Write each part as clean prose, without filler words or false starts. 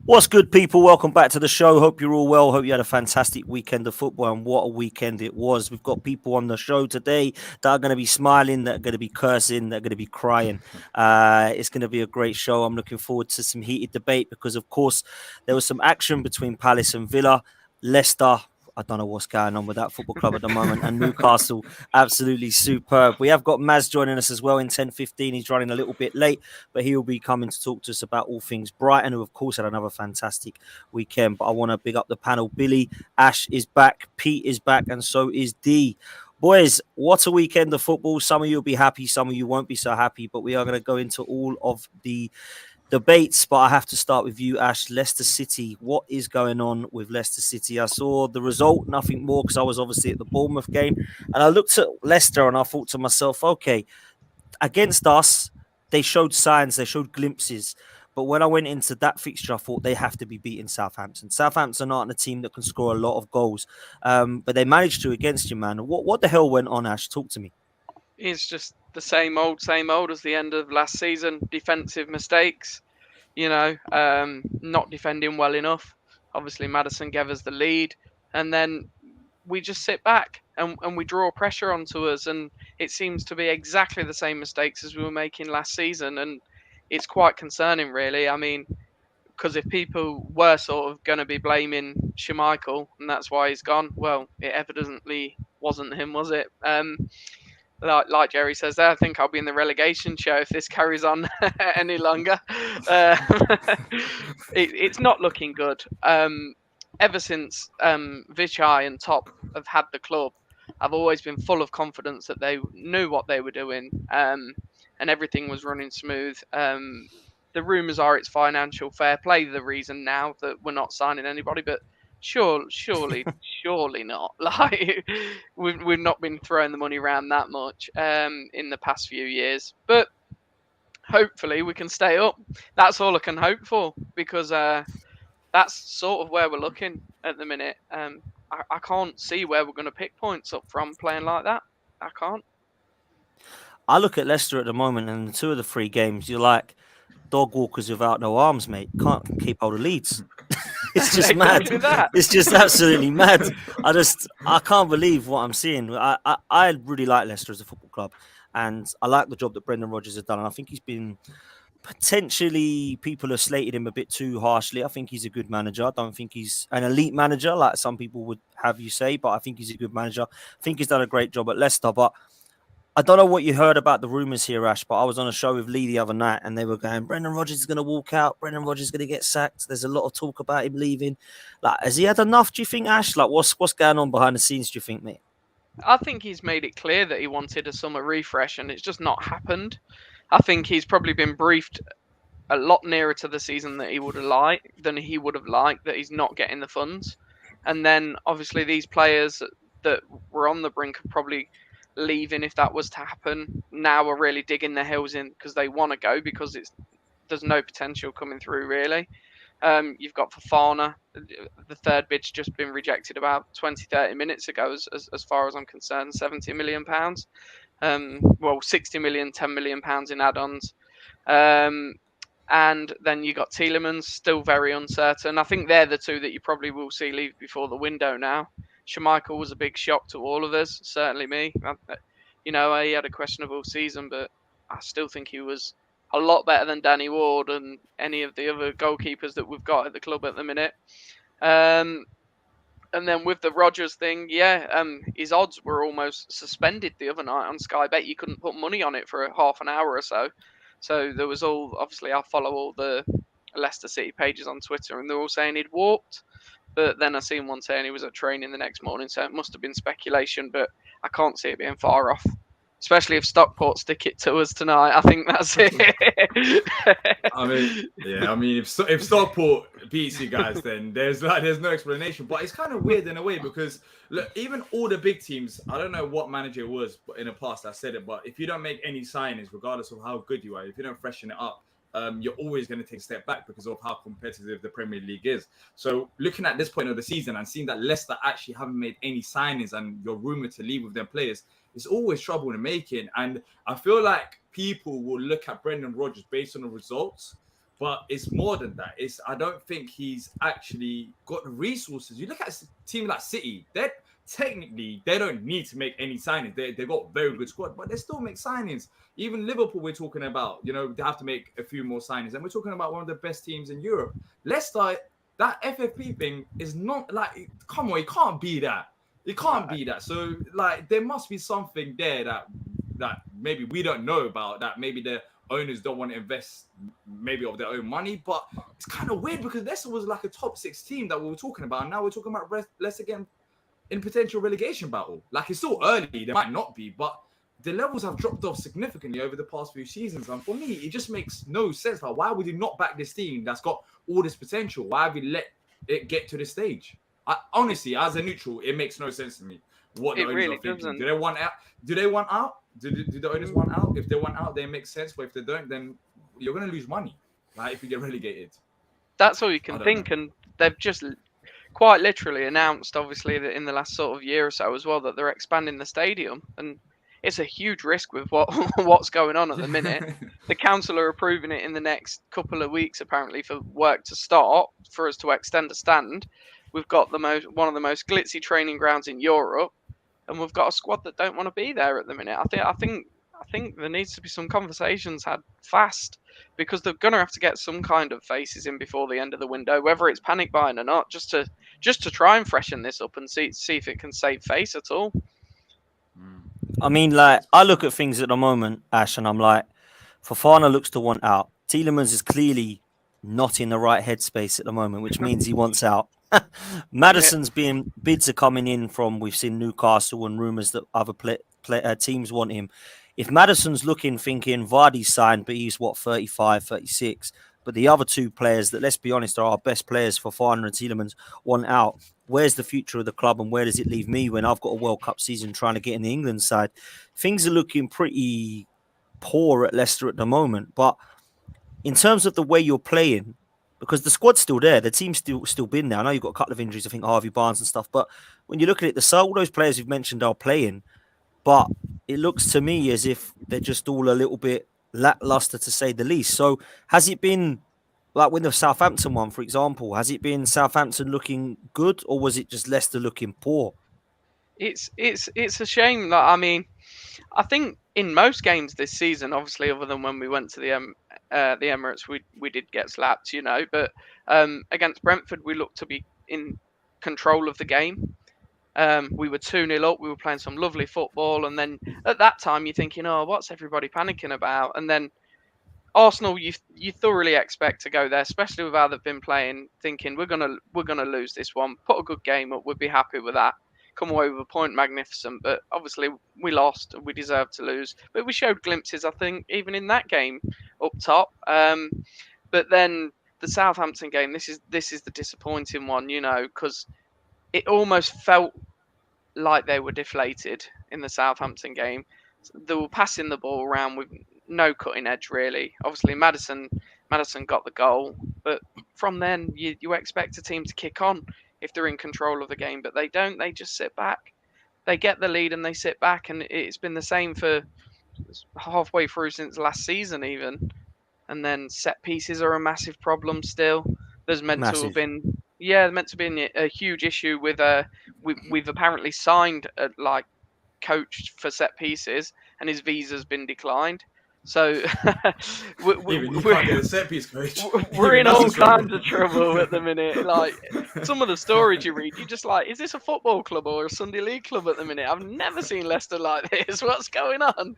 What's good, people? Welcome back to the show. Hope you're all well. Hope you had a fantastic weekend of football, and what a weekend it was. We've got people on the show today that are going to be smiling, that are going to be cursing, that are going to be crying. It's going to be a great show. I'm looking forward to some heated debate because, of course, there was some action between Palace and Villa. Leicester, I don't know what's going on with that football club at the moment, and Newcastle, absolutely superb. We have got Maz joining us as well in 10:15. He's running a little bit late, but he will be coming to talk to us about all things Brighton, who, of course, had another fantastic weekend. But I want to big up the panel. Billy, Ash is back, Pete is back, and so is D. Boys, what a weekend of football. Some of you will be happy, some of you won't be so happy, but we are going to go into all of the debates, but I have to start with you, Ash. Leicester City. What is going on with Leicester City? I saw the result, nothing more, because I was obviously at the Bournemouth game, and I looked at Leicester and I thought to myself, okay, against us, they showed signs, they showed glimpses. But when I went into that fixture, I thought they have to be beating Southampton. Southampton aren't a team that can score a lot of goals, but they managed to against you, man. What the hell went on, Ash? Talk to me. It's just the same old as the end of last season. Defensive mistakes, not defending well enough. Obviously, Maddison gave us the lead, and then we just sit back and we draw pressure onto us. And it seems to be exactly the same mistakes as we were making last season. And it's quite concerning, really. I mean, because if people were sort of going to be blaming Schmeichel and that's why he's gone, well, it evidently wasn't him, was it? Like Jerry says there, I think I'll be in the relegation show if this carries on any longer. Uh, it's not looking good. Ever since Vichai and Top have had the club, I've always been full of confidence that they knew what they were doing, and everything was running smooth. The rumours are it's financial fair play the reason now that we're not signing anybody, but surely not. Like we've not been throwing the money around that much in the past few years, but hopefully we can stay up. That's all I can hope for because that's sort of where we're looking at the minute. I can't see where we're going to pick points up from playing like that. I can't. I look at Leicester at the moment, and the two of the three games, you're like dog walkers without no arms, mate. Can't keep hold of leads. It's just mad. Exactly that. It's just absolutely mad. I can't believe what I'm seeing. I really like Leicester as a football club, and I like the job that Brendan Rodgers has done. And I think he's been potentially, people have slated him a bit too harshly. I think he's a good manager. I don't think he's an elite manager like some people would have you say, but I think he's a good manager. I think he's done a great job at Leicester, but I don't know what you heard about the rumours here, Ash, but I was on a show with Lee the other night and they were going, Brendan Rodgers is going to walk out. Brendan Rodgers is going to get sacked. There's a lot of talk about him leaving. Like, has he had enough, do you think, Ash? Like, what's going on behind the scenes, do you think, mate? I think he's made it clear that he wanted a summer refresh, and it's just not happened. I think he's probably been briefed a lot nearer to the season that he would have liked that he's not getting the funds, and then obviously these players that were on the brink of probably leaving if that was to happen now are really digging their heels in because they want to go because there's no potential coming through really. You've got Fofana, the third bid's just been rejected about 20-30 minutes ago as far as I'm concerned, £70 million. 60 million, £10 million in add-ons. And then you got Tielemans, still very uncertain. I think they're the two that you probably will see leave before the window now. Schmeichel was a big shock to all of us, certainly me. He had a questionable season, but I still think he was a lot better than Danny Ward and any of the other goalkeepers that we've got at the club at the minute. And then with the Rodgers thing, his odds were almost suspended the other night on Sky Bet. You couldn't put money on it for half an hour or so. So there was obviously I follow all the Leicester City pages on Twitter, and they're all saying he'd walked. But then I seen one saying he was at training the next morning, so it must have been speculation. But I can't see it being far off, especially if Stockport stick it to us tonight. I think that's it. If Stockport beats you guys, then there's no explanation. But it's kind of weird in a way because look, even all the big teams, I don't know what manager it was in the past I said it, but if you don't make any signings, regardless of how good you are, if you don't freshen it up, you're always going to take a step back because of how competitive the Premier League is. So looking at this point of the season and seeing that Leicester actually haven't made any signings and you're rumoured to leave with their players, it's always trouble in the making. And I feel like people will look at Brendan Rodgers based on the results, But it's more than that. I don't think he's actually got the resources. You look at a team like City, they don't need to make any signings. They got a very good squad, but they still make signings. Even Liverpool, we're talking about, they have to make a few more signings. And we're talking about one of the best teams in Europe. Leicester, that FFP thing is not like, come on, it can't be that. It can't be that. So, like, there must be something there that maybe we don't know about, that maybe the owners don't want to invest maybe of their own money. But it's kind of weird because Leicester was like a top 6 team that we were talking about. And now we're talking about Leicester again in potential relegation battle. Like, it's still early. There might not be, but the levels have dropped off significantly over the past few seasons. And for me, it just makes no sense. Like, why would you not back this team that's got all this potential? Why have you let it get to this stage? Honestly, as a neutral, it makes no sense to me what the owners really are thinking. doesn't. Do they want out? Do they want out? Do the owners want out? If they want out, then it makes sense. But if they don't, then you're going to lose money. Like, if you get relegated. That's all you can think. And they've just quite literally announced, obviously, that in the last sort of year or so as well, that they're expanding the stadium. And it's a huge risk with what's going on at the minute. The council are approving it in the next couple of weeks, apparently, for work to start, for us to extend a stand. We've got one of the most glitzy training grounds in Europe, and we've got a squad that don't want to be there at the minute. I think there needs to be some conversations had fast, because they're going to have to get some kind of faces in before the end of the window, whether it's panic buying or not, just to try and freshen this up and see if it can save face at all. I mean, like, I look at things at the moment, Ash, and I'm like, Fofana looks to want out. Tielemans is clearly not in the right headspace at the moment, which means he wants out. Maddison's bids are coming in from, we've seen Newcastle and rumours that other teams want him. If Maddison's looking, thinking Vardy's signed, but he's 35, 36, but the other two players that, let's be honest, are our best players, Fofana and Tielemans, want out. Where's the future of the club, and where does it leave me when I've got a World Cup season trying to get in the England side? Things are looking pretty poor at Leicester at the moment. But in terms of the way you're playing, because the squad's still there, the team's still been there. I know you've got a couple of injuries, I think Harvey Barnes and stuff, but when you look at it, all those players you've mentioned are playing, but it looks to me as if they're just all a little bit lackluster, to say the least. So has it been, like with the Southampton one, for example, has it been Southampton looking good, or was it just Leicester looking poor? It's a shame that, I mean, I think in most games this season, obviously, other than when we went to the Emirates, we did get slapped, But against Brentford, we looked to be in control of the game. We were 2-0 up. We were playing some lovely football, and then at that time, you're thinking, "Oh, what's everybody panicking about?" And then Arsenal, you thoroughly expect to go there, especially with how they've been playing, thinking we're gonna lose this one. Put a good game up, we'd be happy with that. Come away with a point, magnificent. But obviously we lost, and we deserved to lose. But we showed glimpses, I think, even in that game up top. But then the Southampton game, this is the disappointing one, because it almost felt like they were deflated in the Southampton game. They were passing the ball around with no cutting edge, really. Obviously, Maddison got the goal, but from then you expect a team to kick on if they're in control of the game, but they don't. They just sit back. They get the lead and they sit back, and it's been the same for halfway through since last season, even. And then set pieces are a massive problem still. There's meant to have been a huge issue with we've apparently signed a coach for set pieces, and his visa's been declined. So you can't get a set piece coach. We're in all kinds of trouble at the minute. Like, some of the stories you read, you're just like, is this a football club or a Sunday League club at the minute? I've never seen Leicester like this. What's going on?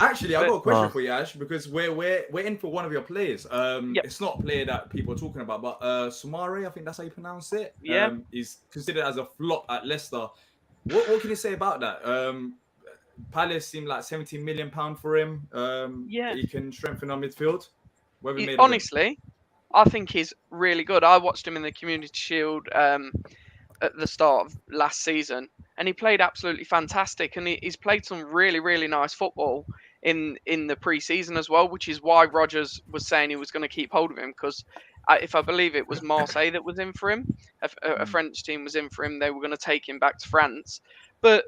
Actually, I've got a question for you, Ash, because we're in for one of your players. It's not a player that people are talking about, but Sumare, I think that's how you pronounce it. Yeah. Is considered as a flop at Leicester. What can you say about that? Palace seemed like £17 million for him. He can strengthen our midfield. Honestly, I think he's really good. I watched him in the Community Shield at the start of last season, and he played absolutely fantastic. And he's played some really, really nice football in the pre-season as well, which is why Rodgers was saying he was going to keep hold of him, because if I believe it was Marseille that was in for him, a French team was in for him. They were going to take him back to France, but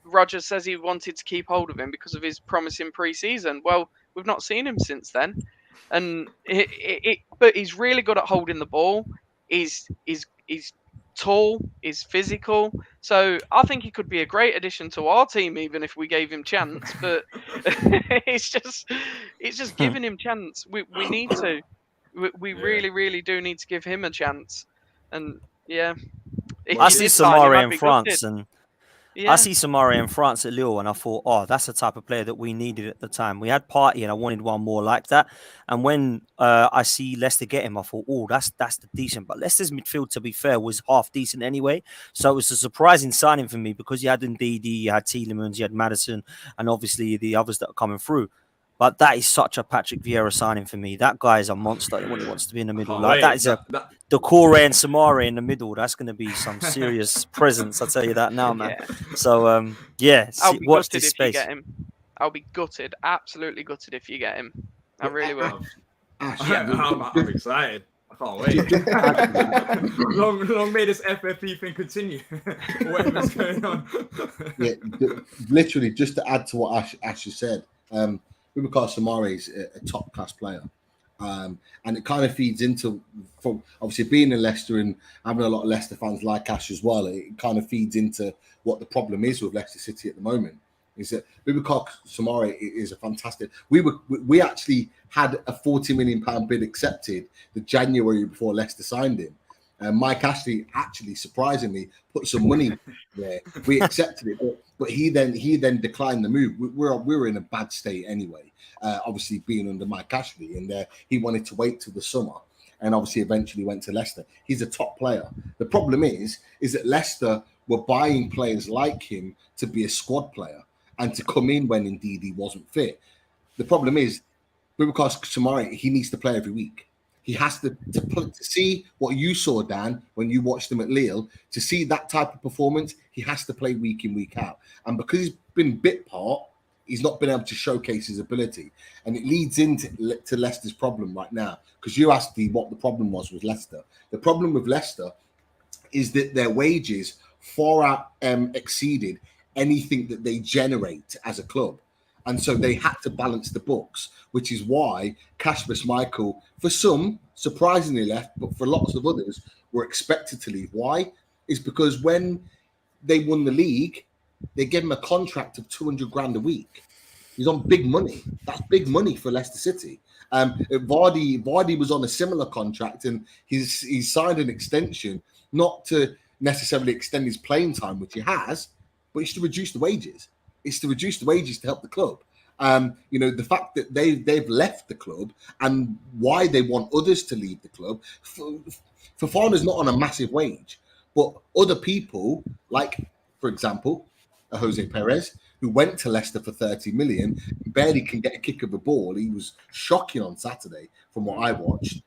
Rodgers says he wanted to keep hold of him because of his promising pre-season. Well, we've not seen him since then. and but he's really good at holding the ball. He's tall, he's physical, so I think he could be a great addition to our team, even if we gave him chance. But it's just giving him chance. We need to. We Yeah. really do need to give him a chance. And yeah, if I you see did sign him, Samari I'd in be gutted. France, and I Yeah, see Samari in France at Lille, and I thought, oh, that's the type of player that we needed at the time. We had Party, and I wanted one more like that. And when I see Leicester get him, I thought, oh, that's the decent. But Leicester's midfield, to be fair, was half decent anyway. So it was a surprising signing for me because you had Ndidi, you had Tielemans, you had Madison, and obviously the others that are coming through. But that is such a Patrick Vieira signing for me. That guy is a monster when he wants to be in the I middle. can't Like that wait. is a Decore and Samari in the middle. That's going to be some serious presence. I'll tell you that now, man. yeah. So yeah, I'll be watch gutted this if you space. get him. I'll be gutted, absolutely gutted if you get him. I really will. Ash, I'm excited. I can't wait. Just to add to that, long may this FFP thing continue. Whatever's going on. yeah, literally, just to add to what Ash has said, Boubacar Samari is a top class player. And it kind of feeds into, from obviously being in Leicester and having a lot of Leicester fans like Ash as well. It kind of feeds into what the problem is with Leicester City at the moment. Is that Boubacar Samari is a fantastic. We actually had a £40 million bid accepted the January before Leicester signed him. Mike Ashley actually surprisingly put some money there. We accepted it, but he then declined the move. We were in a bad state anyway. Obviously being under Mike Ashley, and he wanted to wait till the summer, and obviously eventually went to Leicester. He's a top player. The problem is that Leicester were buying players like him to be a squad player and to come in when indeed he wasn't fit. The problem is, Boubacar Samari, he needs to play every week. He has to see what you saw, Dan, when you watched him at Lille. To see that type of performance, he has to play week in, week out. And because he's been bit part, he's not been able to showcase his ability. And it leads into Leicester's problem right now. Because you asked me what the problem was with Leicester. The problem with Leicester is that their wages far out exceeded anything that they generate as a club. And so they had to balance the books, which is why Kasper Schmeichel, for some, surprisingly left, but for lots of others, were expected to leave. Why? Is because when they won the league, they gave him a contract of 200 grand a week. He's on big money. That's big money for Leicester City. Vardy was on a similar contract, and he's signed an extension, not to necessarily extend his playing time, which he has, but it's to reduce the wages. It's to reduce the wages to help the club. The fact that they've left the club and why they want others to leave the club. Fofana's not on a massive wage, but other people, like, for example, Jose Perez, who went to Leicester for 30 million, barely can get a kick of the ball. He was shocking on Saturday from what I watched.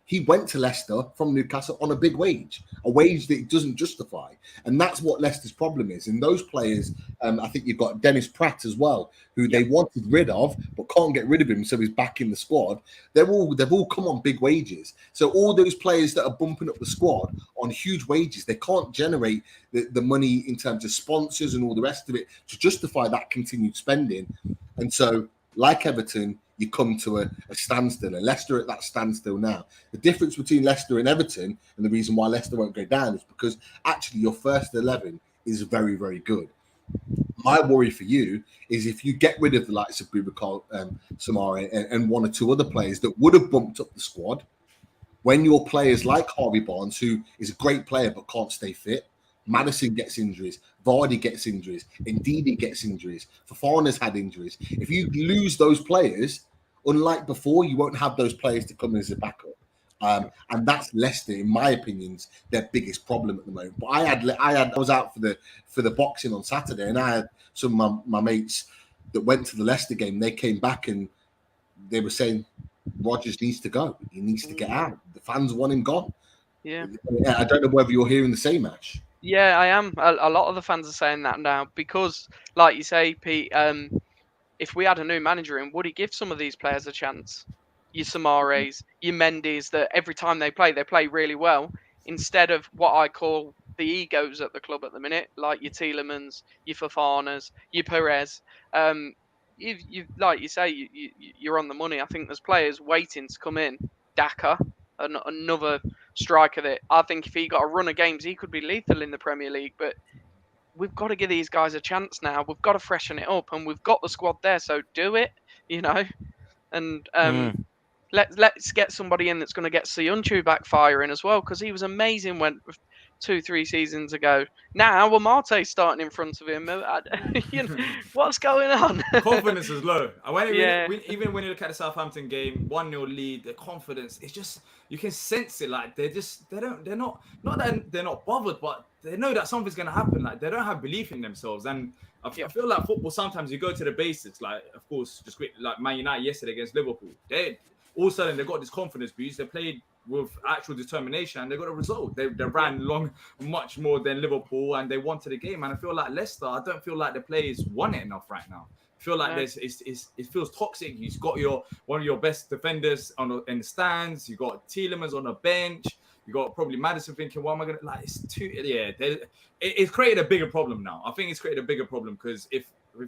He went to Leicester from Newcastle on a big wage, a wage that it doesn't justify. And that's what Leicester's problem is. And those players, I think you've got Dennis Pratt as well, who they wanted rid of, but can't get rid of him, so he's back in the squad. They've all come on big wages. So all those players that are bumping up the squad on huge wages, they can't generate the money in terms of sponsors and all the rest of it to justify that continued spending. And so, like Everton, you come to a standstill, and Leicester at that standstill now. The difference between Leicester and Everton, and the reason why Leicester won't go down, is because actually your first 11 is very, very good. My worry for you is if you get rid of the likes of Boubacar Samari and one or two other players that would have bumped up the squad, when your players like Harvey Barnes, who is a great player but can't stay fit, Madison gets injuries, Vardy gets injuries, Ndidi gets injuries, Fofana's had injuries. If you lose those players, unlike before, you won't have those players to come in as a backup. And that's Leicester, in my opinions, their biggest problem at the moment. But I was out for the boxing on Saturday, and I had some of my mates that went to the Leicester game. They came back and they were saying Rodgers needs to go. He needs to get out. The fans want him gone. Yeah. I don't know whether you're hearing the same, Ash. Yeah, I am. A lot of the fans are saying that now because, like you say, Pete, if we had a new manager in, would he give some of these players a chance? Your Samares, your Mendes, that every time they play really well, instead of what I call the egos at the club at the minute, like your Tielemans, your Fofanas, your Perez. you like you say, you're on the money. I think there's players waiting to come in. Daka, another striker that I think if he got a run of games, he could be lethal in the Premier League. But we've got to give these guys a chance now. We've got to freshen it up, and we've got the squad there, so do it, And let's get somebody in that's going to get Siyunchu back firing as well, because he was amazing when 2-3 seasons ago. Now Amarte's starting in front of him. What's going on? Confidence is low. Even when you look at the Southampton game, 1-0 lead, the confidence, it's just, you can sense it. Like they're not that they're not bothered, but they know that something's gonna happen. Like they don't have belief in themselves. And I feel like football, sometimes you go to the basics. Like, of course, just quick, like Man United yesterday against Liverpool. They all of a sudden they got this confidence boost. They played with actual determination and they got a result. They ran much more than Liverpool, and they wanted the game. And I feel like Leicester, I don't feel like the players want it enough right now. I feel like it feels toxic. You've got one of your best defenders in the stands. You got Tielemans on the bench. You got probably Maddison thinking, "What am I gonna like?" It's too It's created a bigger problem now. I think it's created a bigger problem because if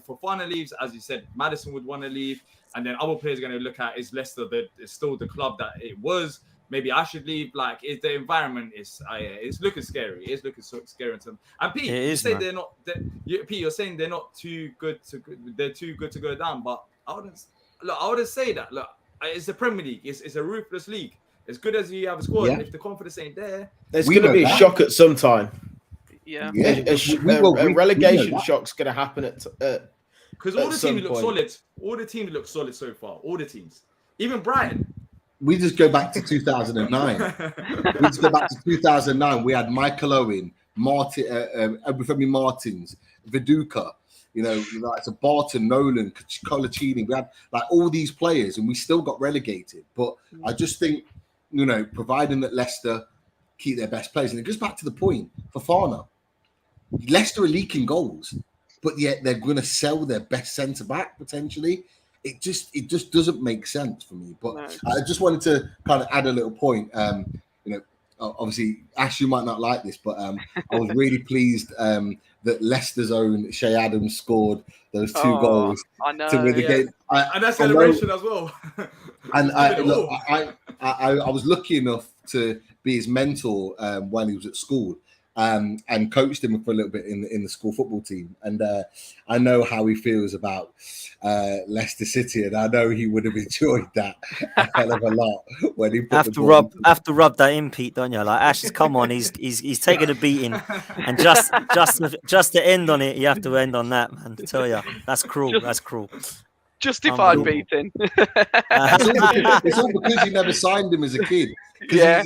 Fofana leaves, as you said, Maddison would want to leave, and then other players are going to look at, is Leicester it's still the club that it was? Maybe I should leave. Like, the environment is it's looking scary. It's looking so scary to them. And Pete, you say they're not. Pete, you're saying they're not too good they're too good to go down. But I wouldn't say that. Look, it's the Premier League. It's a ruthless league. As good as you have a squad, and if the confidence ain't there, there's going to be a shock at some time. Yeah. A relegation shock's going to happen because all the teams look solid. All the teams look solid so far. All the teams, even Brighton. We just go back to 2009. We just go back to 2009. We had Michael Owen, Obafemi Martins, Viduka. Like Barton, Nolan, Colaccini. We had like all these players, and we still got relegated. But I just think, providing that Leicester keep their best players, and it goes back to the point, Fofana. Leicester are leaking goals, but yet they're going to sell their best centre back potentially. It just doesn't make sense for me. But I just wanted to kind of add a little point. Obviously, Ash, you might not like this, but I was really pleased that Leicester's own Shea Adams scored those 2 goals to win the game. And that celebration as well. And I was lucky enough to be his mentor when he was at school, and coached him for a little bit in the school football team. And I know how he feels about Leicester City, and I know he would have enjoyed that a hell of a lot when he put have to rub that in, Pete, don't you? Like, Ash, come on, he's taking a beating, and just to end on it, you have to end on that, man. I tell you, that's cruel. That's cruel. Justified beating. It's all because you never signed him as a kid. Yeah.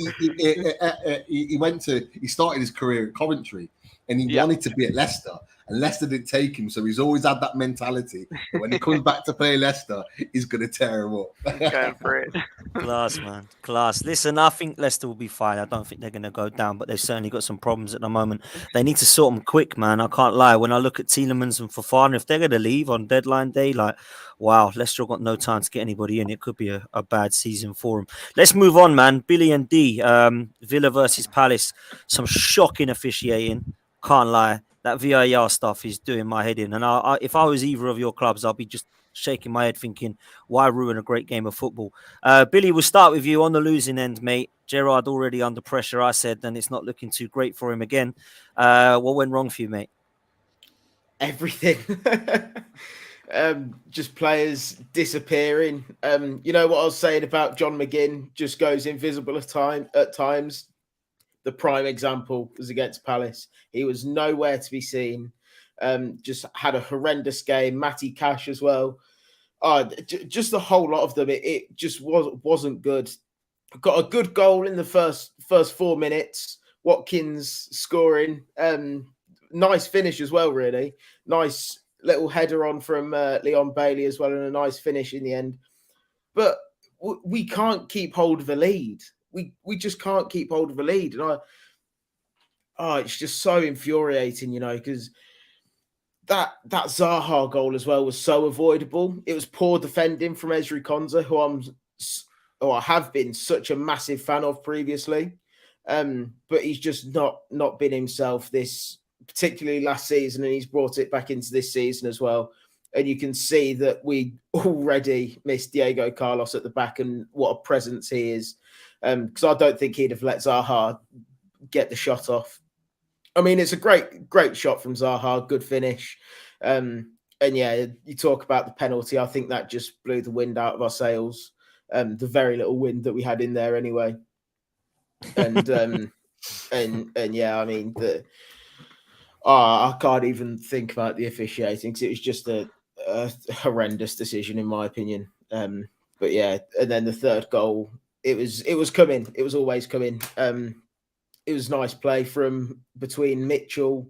He started his career at Coventry, and he wanted to be at Leicester, and Leicester didn't take him, so he's always had that mentality that when he comes back to play Leicester, he's going to tear him up. Going for it. Class, man. Class. Listen, I think Leicester will be fine. I don't think they're going to go down, but they've certainly got some problems at the moment. They need to sort them quick, man. I can't lie. When I look at Tielemans and Fofana, if they're going to leave on deadline day, like, wow, Leicester have got no time to get anybody in. It could be a bad season for them. Let's move on, man. Billy and D, Villa versus Palace. Some shocking officiating. Can't lie. That VAR stuff is doing my head in. And if I was either of your clubs, I'll be just shaking my head thinking, why ruin a great game of football? Billy, we'll start with you on the losing end, mate. Gerrard already under pressure, I said, and it's not looking too great for him again. What went wrong for you, mate? Everything. Just players disappearing. You know what I was saying about John McGinn just goes invisible at times. The prime example was against Palace. He was nowhere to be seen. Just had a horrendous game. Matty Cash as well. Just the whole lot of them. It just wasn't good. Got a good goal in the first 4 minutes. Watkins scoring. Nice finish as well, really. Nice little header on from Leon Bailey as well, and a nice finish in the end. But we can't keep hold of a lead. We just can't keep hold of a lead. And it's just so infuriating, because that Zaha goal as well was so avoidable. It was poor defending from Ezri Konsa, who I have been such a massive fan of previously. But he's just not been himself this, particularly last season, and he's brought it back into this season as well. And you can see that we already missed Diego Carlos at the back and what a presence he is. Because I don't think he'd have let Zaha get the shot off. I mean, it's a great shot from Zaha, good finish. And yeah, you talk about the penalty. I think that just blew the wind out of our sails. The very little wind that we had in there anyway. And yeah, I mean, I can't even think about the officiating because it was just a horrendous decision in my opinion. But yeah, and then the third goal, it was coming. It was always coming. It was nice play from between Mitchell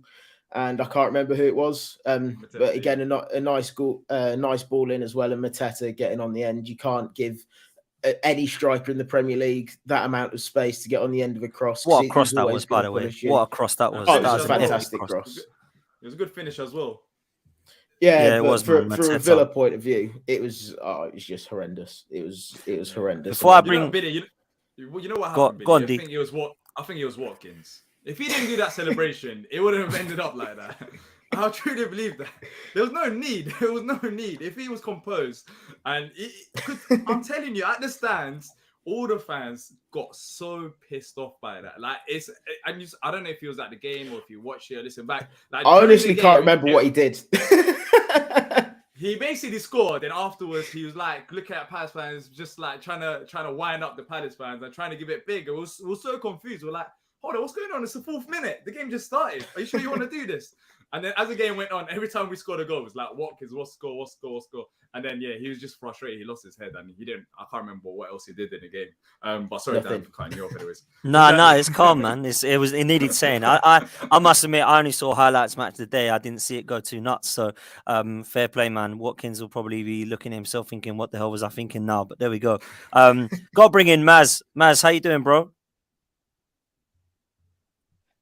and I can't remember who it was. But again, a nice goal, nice ball in as well, and Mateta getting on the end. You can't give any striker in the Premier League that amount of space to get on the end of a cross. What a cross that was, by the way. What a cross that was. Oh, that it was a fantastic cross. It was a good finish as well. Yeah, it was from a Villa point of view, it was just horrendous. It was horrendous. Before I bring, you know what happened? Go on, I think it was Watkins. If he didn't do that celebration, it wouldn't have ended up like that. I truly believe that. There was no need. There was no need. If he was composed, and I'm telling you, at the stands, all the fans got so pissed off by that. Like I don't know if he was at the game or if you watched it or listen back. Like, I honestly can't remember what he did. He basically scored, and afterwards he was like looking at Palace fans, just like trying to wind up the Palace fans and trying to give it big. We're so confused. We're like, hold on, what's going on? It's the 4th minute. The game just started. Are you sure you want to do this? And then as the game went on, every time we scored a goal, it was like, Watkins, what score? And then, yeah, he was just frustrated. He lost his head, and I can't remember what else he did in the game. But sorry, Dan, for cutting you off anyways. No, it's calm, man. It needed saying. I must admit, I only saw highlights match today. I didn't see it go too nuts. So, fair play, man. Watkins will probably be looking at himself thinking, what the hell was I thinking now? But there we go. Got to bring in Maz. Maz, how you doing, bro?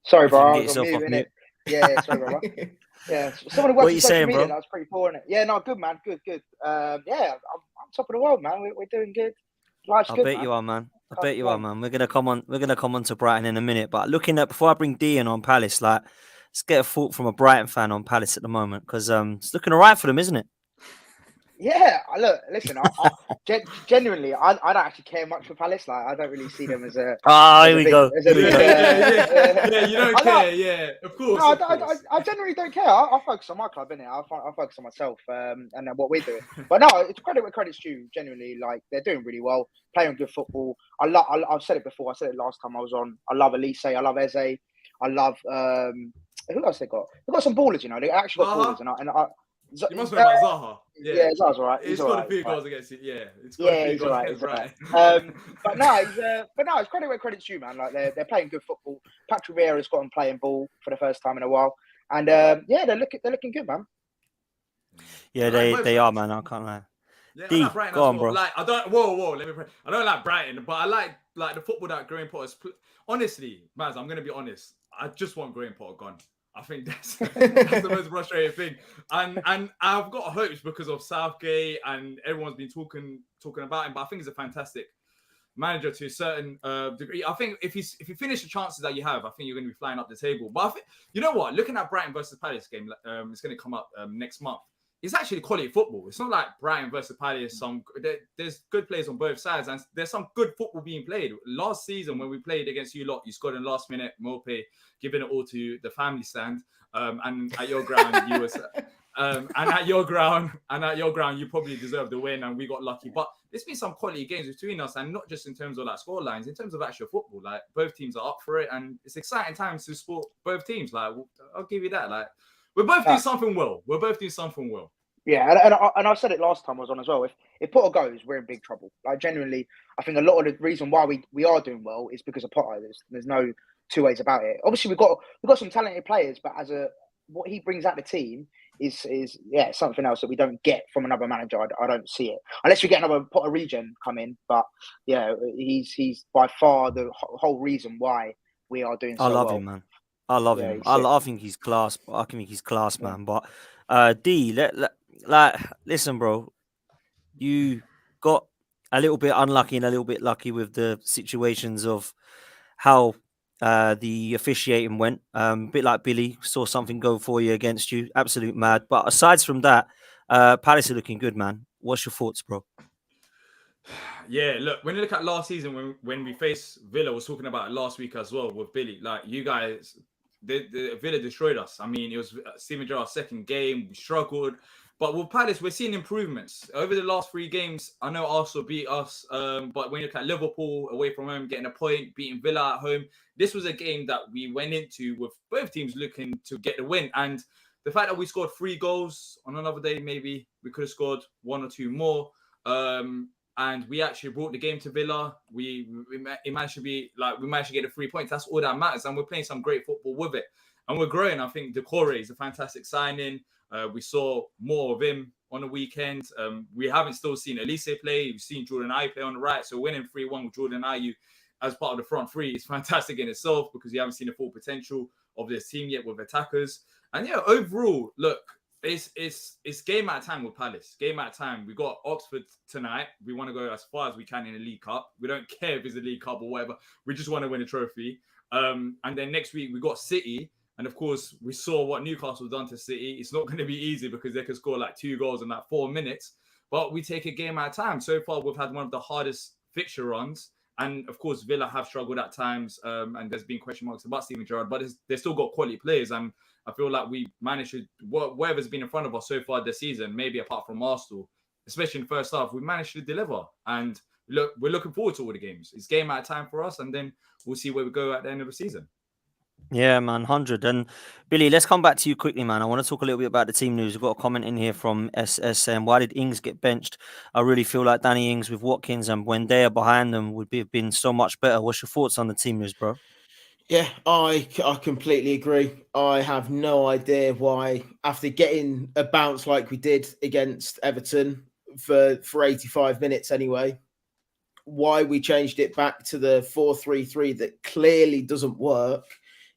Sorry, bro. I was on mute, innit? Yeah, sorry, bro. Yeah, someone who works in social media, that's pretty poor, innit? Yeah, no, good, man. Good. Yeah, I'm top of the world, man. We're doing good. Life's good, man. You are, man. I bet you are, man. We're gonna come on to Brighton in a minute. But looking at, before I bring D in on Palace, like, let's get a thought from a Brighton fan on Palace at the moment, because it's looking all right for them, isn't it? Yeah, look, listen, genuinely, I don't actually care much for Palace. Like, I don't really see them as a. Here we go. Yeah, you don't care. Yeah, of course. No, I genuinely don't care. I focus on my club, innit? I focus on myself and what we're doing. But no, it's credit where credit's due. Genuinely, like, they're doing really well, playing good football. I've said it before. I said it last time I was on. I love Elise. I love Eze. I love who else they got? They got some ballers, you know. They actually got ballers, and I. You must know about Zaha. Yeah, Zaha's all right. He's got a few goals against it. Yeah, he's all right. But no, it's credit where credit's due, man. Like, they're playing good football. Patrick Vieira's got them playing ball for the first time in a while, and yeah, they're looking good, man. Yeah, they are, man. I can't lie. Yeah, I like Brighton go on, bro. Like, I don't. Let me. I don't like Brighton, but I like the football that Graham Potter's. Honestly, Maz, I'm gonna be honest. I just want Graham Potter gone. I think that's the most frustrating thing, and I've got hopes because of Southgate and everyone's been talking about him. But I think he's a fantastic manager to a certain degree. I think if you finish the chances that you have, I think you're going to be flying up the table. But I think, you know what? Looking at Brighton versus Palace game, it's going to come up next month. It's actually quality football. It's not like Brighton versus Palace. There's good players on both sides, and there's some good football being played. Last season, when we played against you lot, you scored in the last minute. Mope giving it all to the family stand, and at your ground, you was, and at your ground, you probably deserved the win, and we got lucky. But there's been some quality games between us, and not just in terms of like score lines, in terms of actual football. Like, both teams are up for it, and it's exciting times to support both teams. Like, I'll give you that. Like, we're both doing something well. Yeah, and I said it last time I was on as well. If Potter goes, we're in big trouble. Like, genuinely, I think a lot of the reason why we are doing well is because of Potter. There's no two ways about it. Obviously, we've got some talented players, but what he brings out the team is something else that we don't get from another manager. I don't see it unless we get another Potter regen come in. But yeah, he's by far the whole reason why we are doing so well. I love him, man. I love him. I think he's class. I think he's class, man. But D, listen, bro, you got a little bit unlucky and a little bit lucky with the situations of how the officiating went. A bit like Billy, saw something go for you against you, absolute mad. But aside from that, Palace are looking good, man. What's your thoughts, bro? Yeah, look, when you look at last season, when we faced Villa, I was talking about it last week as well with Billy. Like, you guys, the Villa destroyed us. I mean, it was Steven Gerrard's second game. We struggled. But with Palace, we're seeing improvements. Over the last 3 games, I know Arsenal beat us, but when you look at Liverpool away from home, getting a point, beating Villa at home, this was a game that we went into with both teams looking to get the win. And the fact that we scored 3 goals on another day, maybe we could have scored 1 or 2 more. And we actually brought the game to Villa. It managed to be like, we managed to get the 3 points. That's all that matters. And we're playing some great football with it. And we're growing. I think Decore is a fantastic signing. We saw more of him on the weekend. We haven't still seen Elise play. We've seen Jordan Ayew play on the right. So winning 3-1 with Jordan Ayew as part of the front three is fantastic in itself, because you haven't seen the full potential of this team yet with attackers. And yeah, overall, look, it's game at a time with Palace. Game at a time. We got Oxford tonight. We want to go as far as we can in the League Cup. We don't care if it's a League Cup or whatever. We just want to win a trophy. And then next week we got City. And of course, we saw what Newcastle done to City. It's not going to be easy because they could score like 2 goals in like 4 minutes. But we take a game at a time. So far, we've had one of the hardest fixture runs. And of course, Villa have struggled at times. And there's been question marks about Steven Gerrard. But they've still got quality players. And I feel like we managed to, whatever's been in front of us so far this season, maybe apart from Arsenal, especially in the first half, we managed to deliver. And look, we're looking forward to all the games. It's game at a time for us. And then we'll see where we go at the end of the season. Yeah, man, 100. And Billy, let's come back to you quickly, man. I want to talk a little bit about the team news. We've got a comment in here from SSM. Why did Ings get benched? I really feel like Danny Ings with Watkins and Buendia behind them would have been so much better. What's your thoughts on the team news, bro? Yeah, I completely agree. I have no idea why, after getting a bounce like we did against Everton for 85 minutes anyway, why we changed it back to the 4-3-3 that clearly doesn't work.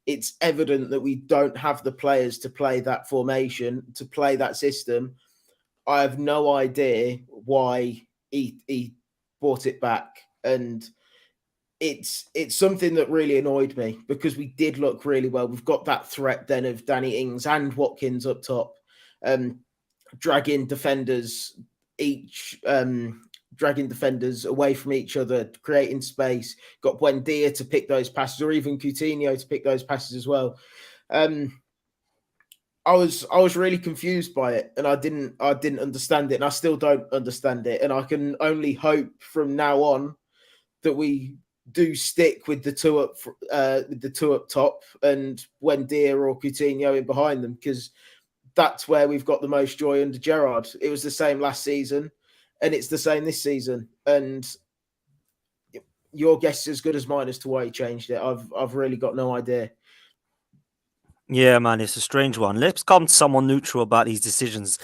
It's evident that we don't have the players to play that formation, to play that system. I have no idea why he brought it back. And it's something that really annoyed me, because we did look really well. We've got that threat then of Danny Ings and Watkins up top, dragging defenders away from each other, creating space. Got Buendia to pick those passes, or even Coutinho to pick those passes as well. I was really confused by it, and I didn't understand it, and I still don't understand it. And I can only hope from now on that we do stick with the two up top, and Buendia or Coutinho in behind them, because that's where we've got the most joy under Gerrard. It was the same last season, and it's the same this season. And your guess is as good as mine as to why he changed it. I've really got no idea. Yeah, man, it's a strange one. Let's come to someone neutral about these decisions.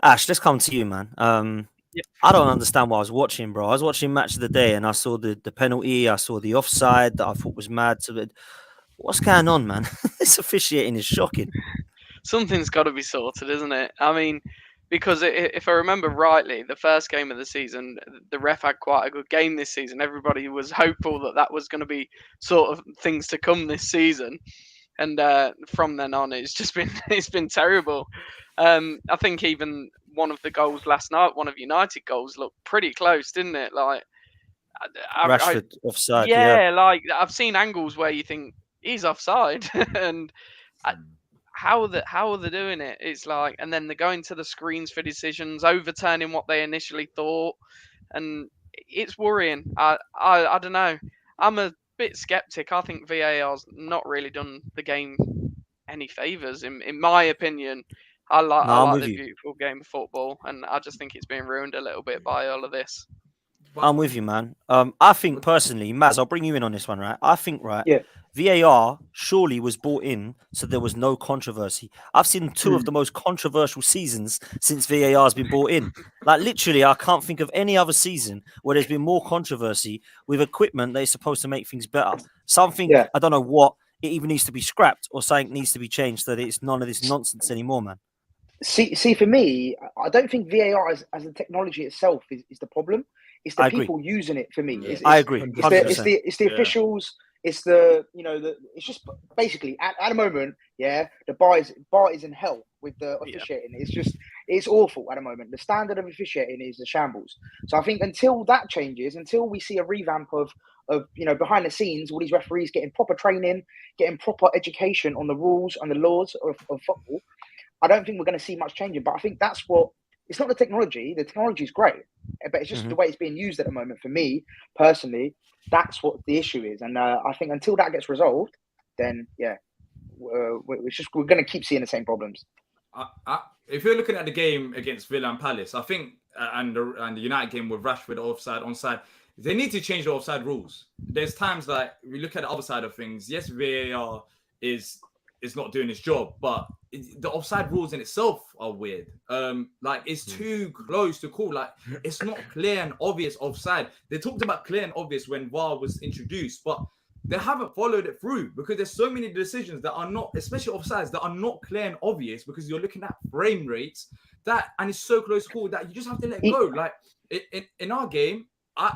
Ash, let's come to you, man. Yep. I don't understand what I was watching, bro. I was watching Match of the Day, and I saw the penalty. I saw the offside that I thought was mad. So what's going on, man? This officiating is shocking. Something's got to be sorted, isn't it? I mean, because if I remember rightly, the first game of the season, the ref had quite a good game this season. Everybody was hopeful that was going to be sort of things to come this season. And from then on, it's been terrible. I think even one of the goals last night, one of United goals, looked pretty close, didn't it? Like Rashford offside. Yeah, like I've seen angles where you think he's offside, and how are they doing it? It's like, and then they're going to the screens for decisions, overturning what they initially thought, and it's worrying. I don't know. I'm a bit skeptic. I think VAR's not really done the game any favors, in my opinion. I like the beautiful game of football, and I just think it's been ruined a little bit by all of this. I'm with you, man. I think personally, Maz, I'll bring you in on this one, right? I think, right, Yeah. VAR surely was brought in so there was no controversy. I've seen 2 of the most controversial seasons since VAR has been brought in. Like, literally, I can't think of any other season where there's been more controversy with equipment that is supposed to make things better. Something, I don't know what, it even needs to be scrapped or something needs to be changed so that it's none of this nonsense anymore, man. See, for me, I don't think VAR as a technology itself is the problem. It's the people using it. For me, I agree. It's the officials. It's the it's just basically at the moment, the bar is in hell. with the officiating. It's awful at the moment. The standard of officiating is a shambles. So I think until that changes, until we see a revamp of behind the scenes, all these referees getting proper training, getting proper education on the rules and the laws of football, I don't think we're going to see much changing. But I think that's what. It's not the technology. The technology is great, but it's just the way it's being used at the moment. For me personally, that's what the issue is, and I think until that gets resolved, then we're going to keep seeing the same problems. If you're looking at the game against Villa and Palace, I think, and the United game with Rashford offside, onside, they need to change the offside rules. There's times like we look at the other side of things. Yes, VAR is not doing its job, but the offside rules in itself are weird. Like it's too close to call. Like it's not clear and obvious offside. They talked about clear and obvious when VAR was introduced, but they haven't followed it through because there's so many decisions that are not, especially offsides, that are not clear and obvious because you're looking at frame rates and it's so close to call that you just have to let it go. Like in our game, I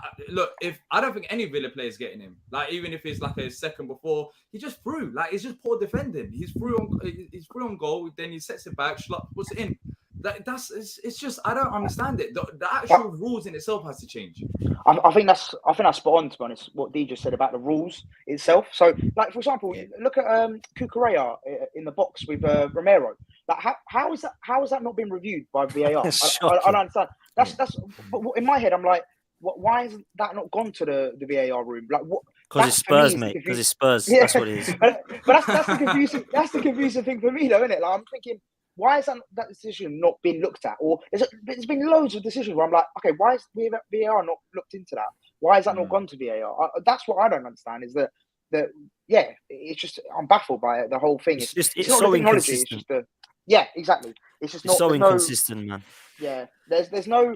don't think any Villa player is getting him. Like even if it's like a second before, he just threw. Like it's just poor defending. He's through on goal, then he sets it back, puts it in. It's just I don't understand it. The actual rules in itself has to change. I think that's spot on, to be honest, what Dee just said about the rules itself. So, like for example, look at Cucurella in the box with Romero. Like how is that not been reviewed by VAR? I don't understand. That's but in my head. I'm like, why has that not gone to the VAR room? Like what? Because it's Spurs, mate. Because it's Spurs. Yeah. That's what it is. But that's the confusing. That's the confusing thing for me, though, isn't it? Like I'm thinking, why has that decision not been looked at? Or there's been loads of decisions where I'm like, okay, why is VAR not looked into that? Why has that not gone to VAR? That's what I don't understand. Is that it's just I'm baffled by it. The whole thing. It's not so the technology. inconsistent. It's just exactly. It's just not so inconsistent, man. Yeah, there's no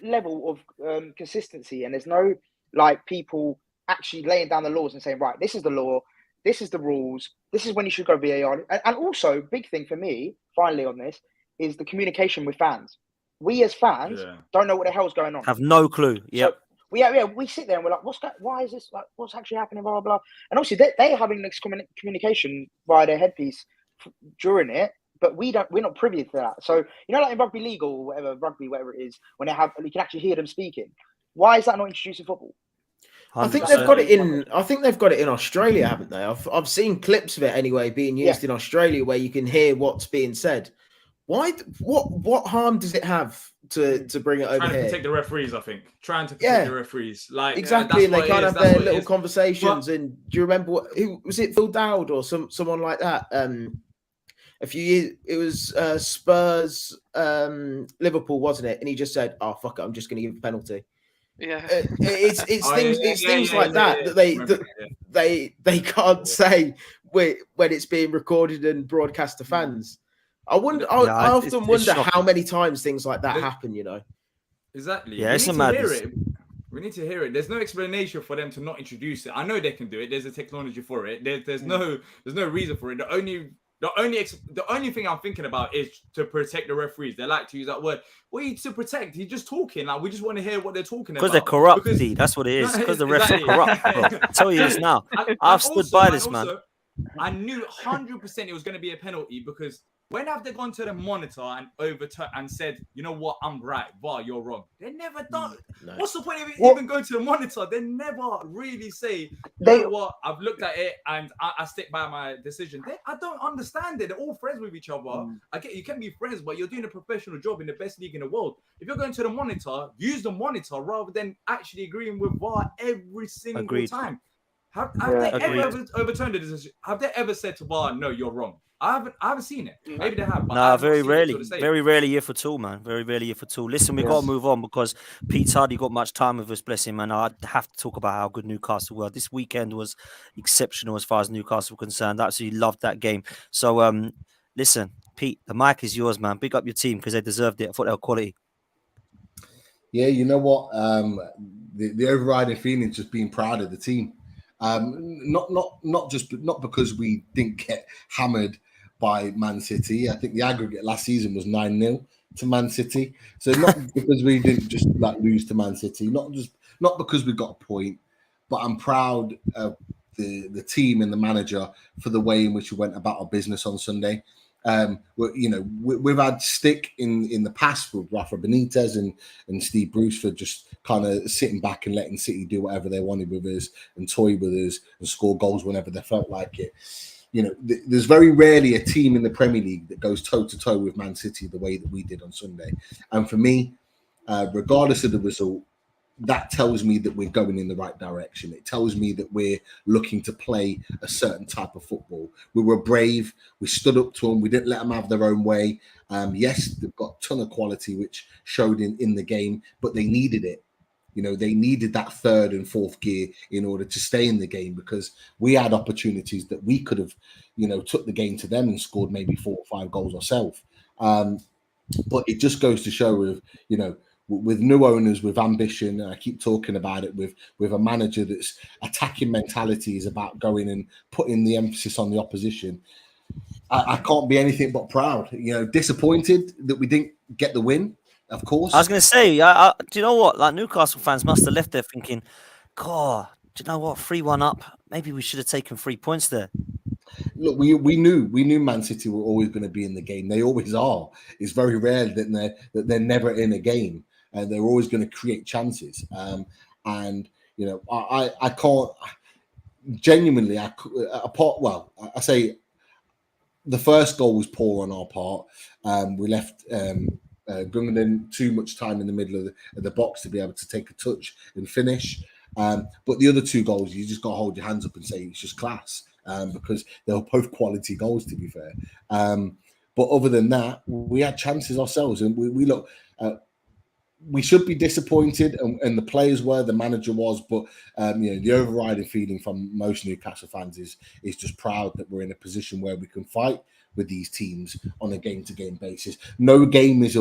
level of consistency, and there's no like people actually laying down the laws and saying, right, this is the law, this is the rules, this is when you should go VAR. And also, big thing for me, finally on this, is the communication with fans. We as fans don't know what the hell's going on. Have no clue. Yeah. So, we sit there and we're like, why is this? Like, what's actually happening? Blah, blah, blah. And obviously, they're having this communication via their headpiece during it. But we're not privy to that. So, like in rugby league or whatever it is, when you can actually hear them speaking. Why is that not introduced in football? 100%. I think they've got it in. I think they've got it in Australia, haven't they? I've seen clips of it anyway being used in Australia where you can hear what's being said. Why? What harm does it have to bring it over here? Trying to protect the referees, I think. Trying to protect the referees, like exactly. And they can't have their little conversations. And do you remember who was it? Phil Dowd or someone like that? A few years, it was Spurs, Liverpool, wasn't it? And he just said, "Oh fuck it, I'm just going to give a penalty." Yeah, it's things like that they can't say when it's being recorded and broadcast to fans. I often wonder how many times things like that happen. Exactly. Yeah, it's a madness. We need to hear it. There's no explanation for them to not introduce it. I know they can do it. There's a technology for it. There's no reason for it. The only thing I'm thinking about is to protect the referees. They like to use that word. What are you to protect? He's just talking. Like we just want to hear what they're talking about. Because they're corrupt. That's what it is. Because the refs are corrupt. Bro. I tell you this now. I've stood by this, man. I knew 100% it was going to be a penalty because when have they gone to the monitor and overturned and said, you know what, I'm right, VAR, you're wrong? They never done. No. What's the point of even going to the monitor? They never really say, you know what, I've looked at it and I stick by my decision. I don't understand it. They're all friends with each other. I get you can be friends, but you're doing a professional job in the best league in the world. If you're going to the monitor, use the monitor rather than actually agreeing with VAR every single time. Have they ever overturned a decision? Have they ever said to VAR, no, you're wrong? I haven't seen it. Maybe they have. But very rarely. Very rarely if at all, man. Very rarely if at all. Listen, we got to move on because Pete's hardly got much time with us, bless him, and I have to talk about how good Newcastle were. This weekend was exceptional as far as Newcastle were concerned. I absolutely loved that game. So, listen, Pete, the mic is yours, man. Big up your team because they deserved it. I thought they were quality. Yeah, you know what? The overriding feeling is just being proud of the team. Not because we didn't get hammered by Man City. I think the aggregate last season was 9-0 to Man City. So not because we didn't just lose to Man City, not because we got a point, but I'm proud of the team and the manager for the way in which we went about our business on Sunday. We've had stick in the past with Rafa Benitez and Steve Bruce for just kind of sitting back and letting City do whatever they wanted with us and toy with us and score goals whenever they felt like it. There's very rarely a team in the Premier League that goes toe to toe with Man City the way that we did on Sunday. And for me, regardless of the result, that tells me that we're going in the right direction. It tells me that we're looking to play a certain type of football. We were brave. We stood up to them. We didn't let them have their own way. Yes, they've got a ton of quality, which showed in the game, but they needed it. They needed that third and fourth gear in order to stay in the game, because we had opportunities that we could have, took the game to them and scored maybe 4 or 5 goals ourselves. But it just goes to show with new owners, with ambition, and I keep talking about it, with a manager that's attacking mentality is about going and putting the emphasis on the opposition. I can't be anything but proud. Disappointed that we didn't get the win, of course. I was going to say, do you know what? Like, Newcastle fans must have left there thinking, God, do you know what? 3-1 up. Maybe we should have taken 3 points there. Look, we knew Man City were always going to be in the game. They always are. It's very rare that they're never in a game, and they're always going to create chances. I can't genuinely. I say the first goal was poor on our part. We left Gundogan too much time in the middle of the box to be able to take a touch and finish. But the other 2 goals, you just got to hold your hands up and say it's just class, because they were both quality goals, to be fair. But other than that, we had chances ourselves, and we look. We should be disappointed, and the players were, the manager was, but the overriding feeling from most Newcastle fans is just proud that we're in a position where we can fight with these teams on a game-to-game basis. No game is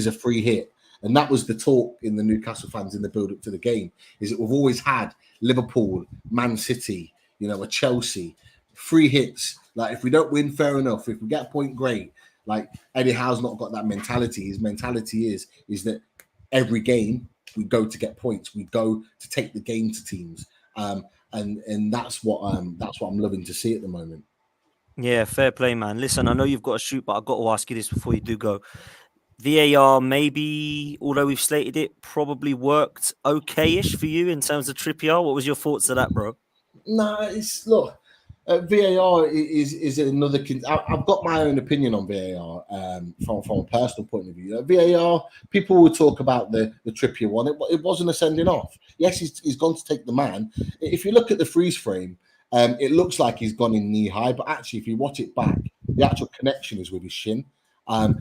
a free hit, and that was the talk in the Newcastle fans in the build-up to the game. Is that we've always had Liverpool, Man City, a Chelsea, free hits. Like, if we don't win, fair enough. If we get a point, great. Like, Eddie Howe's not got that mentality. His mentality is that every game we go to get points. We go to take the game to teams, and that's what I'm loving to see at the moment. Yeah, fair play, man. Listen, I know you've got to shoot, but I've got to ask you this before you do go. VAR, maybe, although we've slated it, probably worked okay-ish for you in terms of Trippier. What was your thoughts of that, bro? No, VAR is another. I've got my own opinion on VAR from a personal point of view. VAR, people will talk about the Trippier one. It wasn't a sending off. Yes, he's gone to take the man. If you look at the freeze frame, it looks like he's gone in knee high, but actually, if you watch it back, the actual connection is with his shin.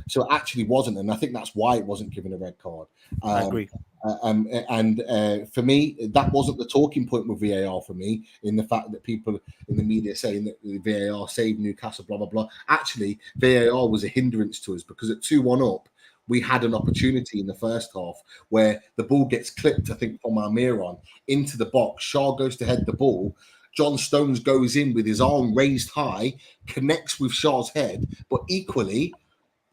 So it actually wasn't, and I think that's why it wasn't given a red card. I agree. For me, that wasn't the talking point with VAR for me, in the fact that people in the media saying that the VAR saved Newcastle, blah, blah, blah. Actually, VAR was a hindrance to us, because at 2-1 up, we had an opportunity in the first half where the ball gets clipped, I think, from Almiron into the box. Shaw goes to head the ball. John Stones goes in with his arm raised high, connects with Shaw's head, but equally,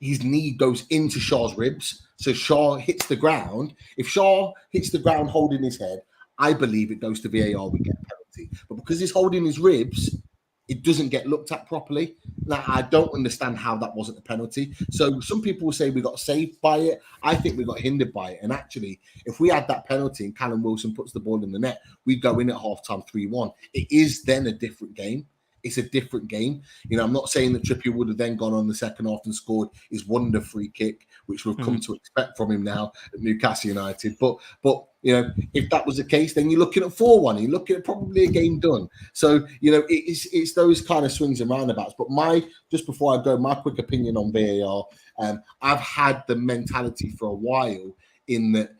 his knee goes into Shaw's ribs. So Shaw hits the ground. If Shaw hits the ground holding his head, I believe it goes to VAR, we get a penalty. But because he's holding his ribs, it doesn't get looked at properly. Now, I don't understand how that wasn't a penalty. So some people will say we got saved by it. I think we got hindered by it. And actually, if we had that penalty and Callum Wilson puts the ball in the net, we go in at halftime 3-1. It is then a different game. It's a different game. I'm not saying that Trippier would have then gone on the second half and scored his wonder free kick, which we've come to expect from him now at Newcastle United. But if that was the case, then you're looking at 4-1. You're looking at probably a game done. So, it's those kind of swings and roundabouts. But just before I go, my quick opinion on VAR, I've had the mentality for a while in that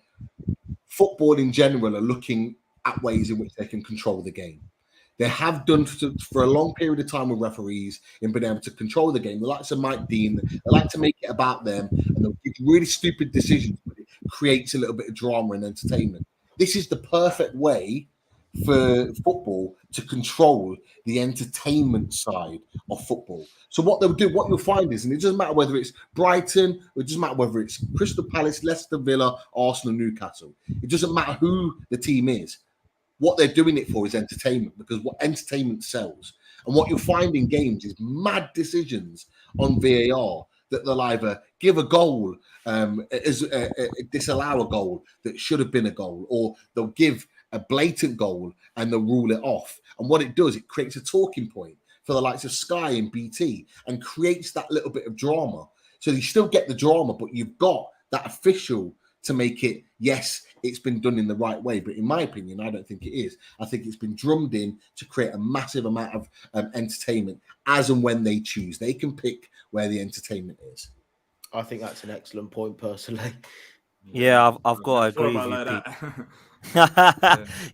football in general are looking at ways in which they can control the game. They have done for a long period of time with referees in being able to control the game. The likes of Mike Dean, they like to make it about them, and they'll give really stupid decisions, but it creates a little bit of drama and entertainment. This is the perfect way for football to control the entertainment side of football. So what they'll do, what you'll find is, and it doesn't matter whether it's Brighton, or it doesn't matter whether it's Crystal Palace, Leicester Villa, Arsenal, Newcastle. It doesn't matter who the team is. What they're doing it for is entertainment, because what entertainment sells. And what you'll find in games is mad decisions on VAR that they'll either give a goal, disallow a goal that should have been a goal, or they'll give a blatant goal and they'll rule it off. And what it does, it creates a talking point for the likes of Sky and BT and creates that little bit of drama. So you still get the drama, but you've got that official to make it, yes, it's been done in the right way. But in my opinion, I don't think it is. I think it's been drummed in to create a massive amount of entertainment as and when they choose. They can pick where the entertainment is. I think that's an excellent point, personally. Yeah, I've got to agree with you, Pete.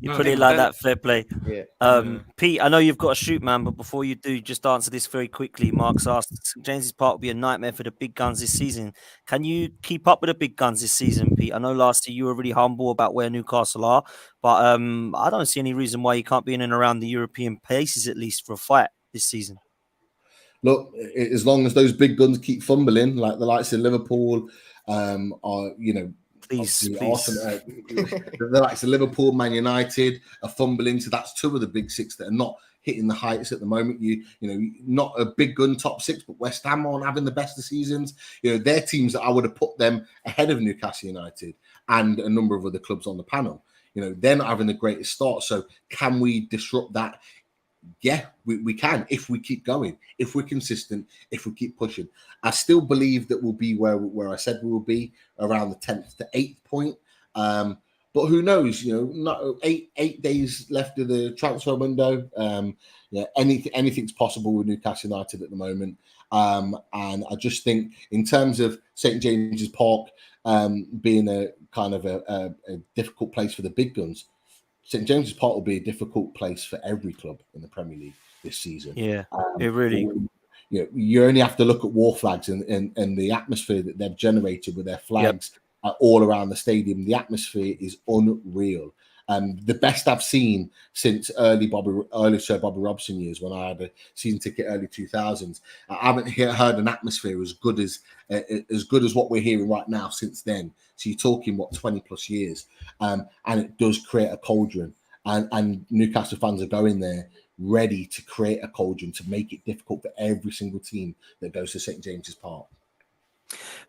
You put it like that, fair play. Yeah. Pete, I know you've got to shoot, man, but before you do, just answer this very quickly. Mark's asked, St. James's Park will be a nightmare for the big guns this season. Can you keep up with the big guns this season, Pete? I know last year you were really humble about where Newcastle are, but I don't see any reason why you can't be in and around the European places at least for a fight this season. Look, as long as those big guns keep fumbling, like the likes of Liverpool, are, you know, Please. Arsenal, the likes of Liverpool, Man United are fumbling. So that's two of the big six that are not hitting the heights at the moment. You know, not a big gun top six, but West Ham aren't having the best of seasons. You know, they're teams that I would have put them ahead of Newcastle United and a number of other clubs on the panel. You know, they're not having the greatest start. So can we disrupt that? Yeah, we can if we keep going, if we're consistent, if we keep pushing. I still believe that we'll be where I said we will be, around the 10th to 8th point. But who knows? You know, not eight days left of the transfer window. Yeah, anything's possible with Newcastle United at the moment. And I just think in terms of St. James's Park being a kind of a difficult place for the big guns, St. James's Park will be a difficult place for every club in the Premier League this season. Yeah, it really. You only have to look at war flags and the atmosphere that they've generated with their flags all around the stadium. The atmosphere is unreal. The best I've seen since early Sir Bobby Robson years, when I had a season ticket early 2000s. I haven't heard an atmosphere as good as what we're hearing right now since then. So you're talking 20 plus years, and it does create a cauldron. And Newcastle fans are going there ready to create a cauldron to make it difficult for every single team that goes to St. James's Park.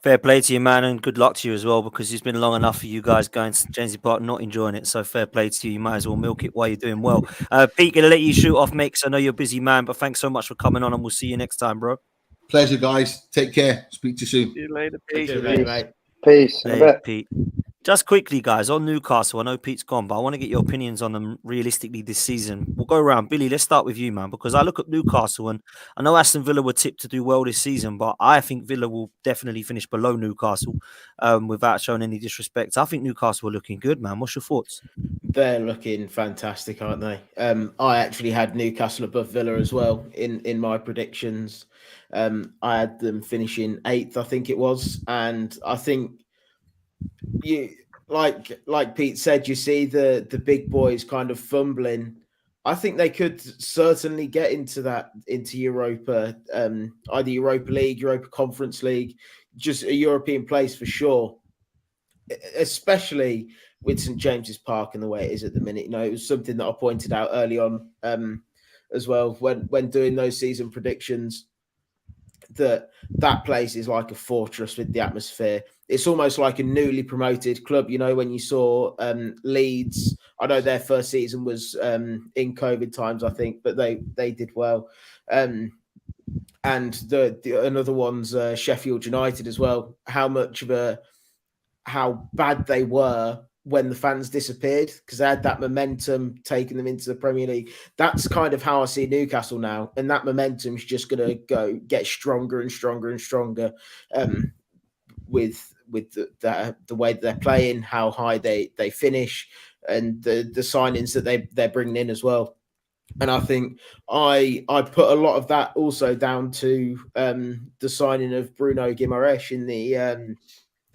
Fair play to you, man, and good luck to you as well, because it's been long enough for you guys going to James's Park not enjoying it. So fair play to you. You might as well milk it while you're doing well. Pete, gonna let you shoot off, mate, because I know you're a busy man, but thanks so much for coming on, and we'll see you next time, bro. Pleasure, guys. Take care. Speak to you soon. See you later, Peace. Pete. Mate. Peace. Hey, Pete. Just quickly, guys, on Newcastle, I know Pete's gone, but I want to get your opinions on them realistically this season. We'll go around. Billy, let's start with you, man, because I look at Newcastle and I know Aston Villa were tipped to do well this season, but I think Villa will definitely finish below Newcastle without showing any disrespect. I think Newcastle are looking good, man. What's your thoughts? They're looking fantastic, aren't they? I actually had Newcastle above Villa as well in my predictions. I had them finishing 8th, I think it was, and I think you like Pete said, you see the big boys kind of fumbling. I think they could certainly get into Europa, either Europa League, Europa Conference League, just a European place for sure. Especially with St. James's Park and the way it is at the minute. You know, it was something that I pointed out early on as well when doing those season predictions. That place is like a fortress with the atmosphere. It's almost like a newly promoted club. You know, when you saw Leeds, I know their first season was in COVID times, I think, but they did well. And the another one's Sheffield United as well. How bad they were when the fans disappeared, because they had that momentum taking them into the Premier League. That's kind of how I see Newcastle now, and that momentum is just going to get stronger and stronger and stronger with the way that they're playing, how high they finish, and the signings that they're bringing in as well. And I think I put a lot of that also down to the signing of Bruno Guimaraes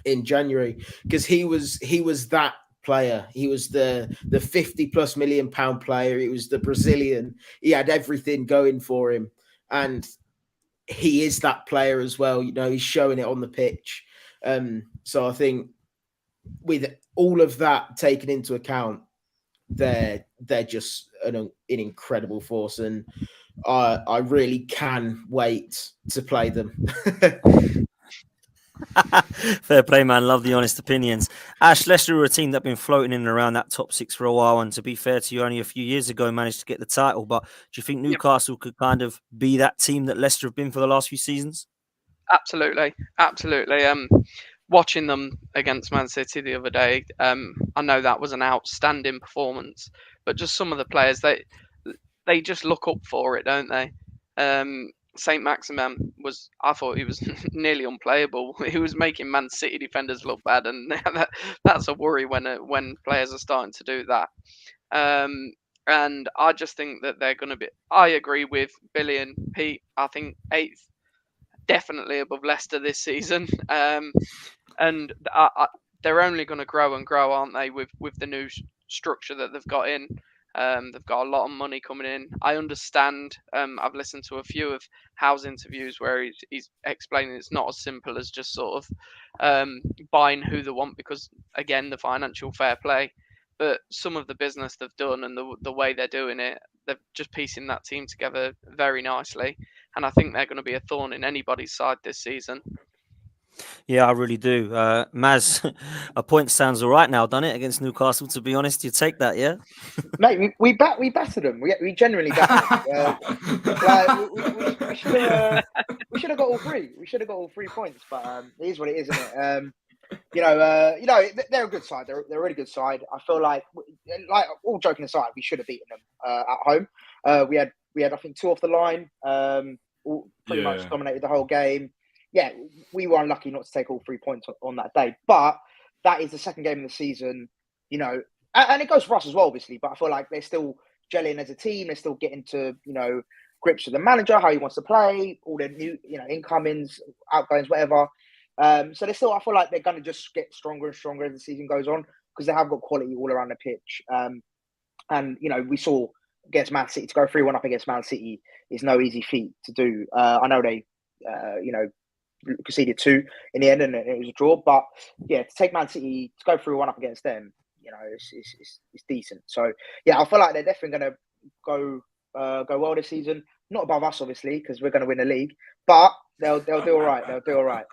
in January, because he was that player. He was the 50+ million pound player. He was the Brazilian. He had everything going for him, and he is that player as well. You know, he's showing it on the pitch. So I think with all of that taken into account, they're just an incredible force. And I really can wait to play them. Fair play, man. Love the honest opinions. Ash, Leicester are a team that have been floating in and around that top six for a while. And to be fair to you, only a few years ago managed to get the title. But do you think Newcastle could kind of be that team that Leicester have been for the last few seasons? Absolutely. Watching them against Man City the other day, I know that was an outstanding performance, but just some of the players, they just look up for it, don't they? Saint Maximin I thought he was nearly unplayable. He was making Man City defenders look bad, and that's a worry when players are starting to do that. And I just think that they're going to be. I agree with Billy and Pete. I think 8th, definitely above Leicester this season. And they're only going to grow and grow, aren't they? With the new structure that they've got in. They've got a lot of money coming in. I understand. I've listened to a few of Howe's interviews where he's explaining it's not as simple as just sort of buying who they want, because again, the financial fair play. But some of the business they've done and the way they're doing it, they're just piecing that team together very nicely. And I think they're going to be a thorn in anybody's side this season. Yeah, I really do. Maz, a point sounds all right now, done it, against Newcastle, to be honest. You take that, yeah? Mate, we battered them. We generally battered them. We should have got all three. We should have got all 3 points, but it is what it is, isn't it? They're a good side. They're a really good side. I feel like all joking aside, we should have beaten them at home. We had I think 2 off the line. Pretty much dominated the whole game. Yeah, we were unlucky not to take all 3 points on that day. But that is the second game of the season, and it goes for us as well, obviously. But I feel like they're still gelling as a team. They're still getting to, grips with the manager, how he wants to play, all the new, incomings, outgoings, whatever. So I feel like they're going to just get stronger and stronger as the season goes on, because they have got quality all around the pitch. And we saw against Man City, to go 3-1 up against Man City is no easy feat to do. I know they, conceded 2 in the end and it was a draw, but yeah, to take Man City, to go 3-1 up against them, it's decent. So yeah, I feel like they're definitely going to go well this season. Not above us, obviously, because we're going to win the league, but they'll do all right. They'll do all right.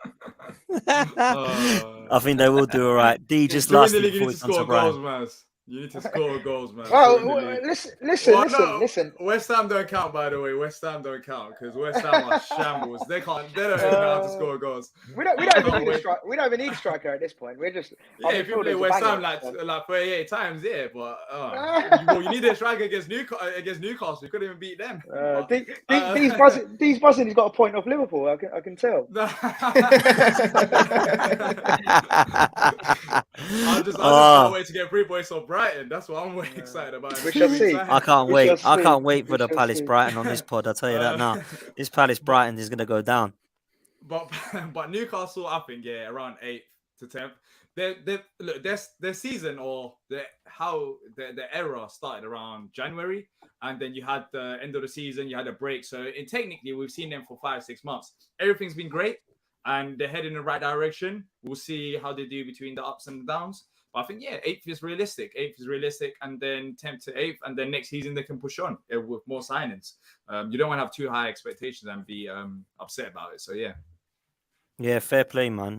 I think they will do all right. D, just last thing before we come to Brian. You need to score goals, man. Well, listen. West Ham don't count, by the way. West Ham don't count because West Ham are shambles. They don't know how to score goals. We don't even need a striker at this point. We're just if you play West Ham like 38 times, yeah. But you need a striker against Newcastle. You couldn't even beat them. These buzzing. He's got a point off Liverpool. I can tell. I just can't wait to get 3 points off Brighton. That's what I'm really excited about. We shall see. I can't wait. I can't wait for the Palace Brighton on this pod. I'll tell you that now. This Palace Brighton is going to go down. But Newcastle, I think, around 8th to 10th. Their season or the era started around January, and then you had the end of the season, you had a break. So technically, we've seen them for 5-6 months. Everything's been great, and they're heading in the right direction. We'll see how they do between the ups and the downs. But I think, 8th is realistic. 8th is realistic, and then 10th to 8th, and then next season they can push on with more signings. You don't want to have too high expectations and be upset about it. So, yeah. Yeah, fair play, man.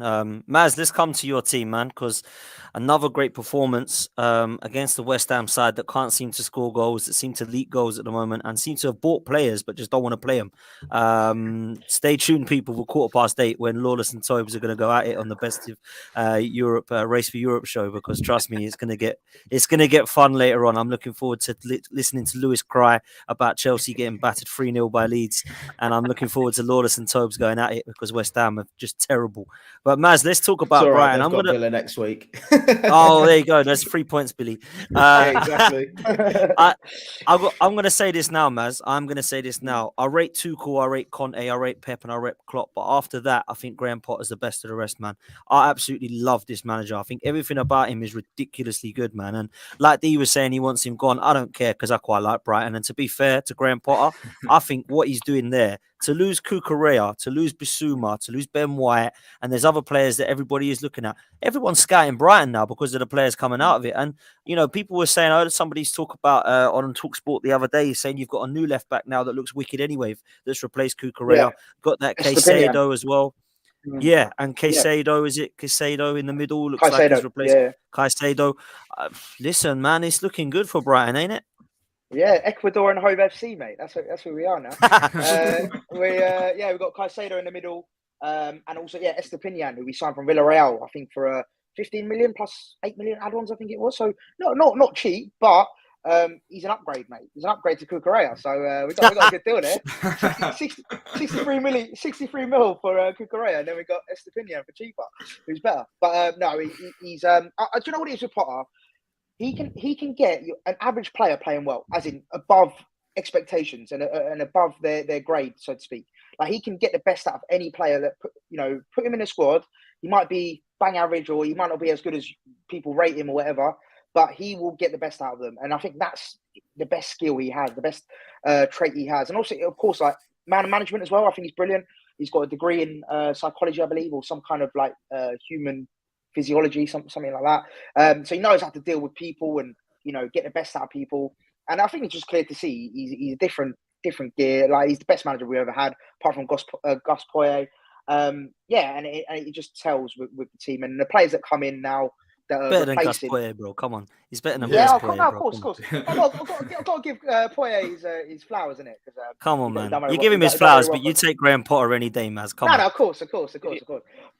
Maz, let's come to your team, man, because another great performance against the West Ham side that can't seem to score goals, that seem to leak goals at the moment and seem to have bought players but just don't want to play them. Stay tuned, people, for 8:15 when Lawless and Tobes are going to go at it on the Best of Europe Race for Europe show, because trust me, it's going to get fun later on. I'm looking forward to listening to Lewis cry about Chelsea getting battered 3-0 by Leeds, and I'm looking forward to Lawless and Tobes going at it because West Ham have just terrible. But Maz, let's talk about Brian. I'm going to Villa next week. Oh, there you go. That's 3 points, Billy. Exactly. I'm going to say this now, Maz. I'm going to say this now. I rate Tuchel, I rate Conte, I rate Pep, and I rate Klopp. But after that, I think Graham Potter's the best of the rest, man. I absolutely love this manager. I think everything about him is ridiculously good, man. And like Dee was saying, he wants him gone. I don't care, because I quite like Brighton. And to be fair to Graham Potter, I think what he's doing there to lose Kukurea, to lose Bissouma, to lose Ben White, and there's other players that everybody is looking at. Everyone's scouting Brighton now because of the players coming out of it. And, you know, people were saying, I heard somebody's talk about on TalkSport the other day saying you've got a new left back now that looks wicked anyway that's replaced Kukurea. Yeah. Got that Estepinian. Caicedo as well. Yeah, and Caicedo, is it Caicedo in the middle? Looks like he's replaced Caicedo. Listen, man, it's looking good for Brighton, ain't it? Yeah, Ecuador and Hove FC, mate. That's where we are now. We've got Caicedo in the middle, and also Estepinian, who we signed from Villarreal, I think for 15 million plus 8 million add-ons, I think it was. So not cheap, but he's an upgrade, mate. He's an upgrade to Kukurea. So we got a good deal there. 63 mil for Kukurea, and then we got Estepinian for cheaper, who's better. But he's. Do you know what it is with Potter? He can get an average player playing well, as in above expectations and above their grade, so to speak. Like he can get the best out of any player that put him in a squad. He might be bang average, or he might not be as good as people rate him or whatever, but he will get the best out of them. And I think that's the best skill he has, the best trait he has, and also of course like man management as well. I think he's brilliant. He's got a degree in psychology, I believe, or some kind of like human physiology, something like that. So he knows how to deal with people and get the best out of people. And I think it's just clear to see he's a different gear. Like he's the best manager we ever had, apart from Gus Poyet. And it just tells with the team and the players that come in now. Better than Gus Poyet, bro. Come on, he's better than Gus Poyet, bro. Of course. I've got to give Poyet his flowers, innit? Come on, man. You give him his flowers, but you take Graham Potter any day, Maz. Come on. No, of course.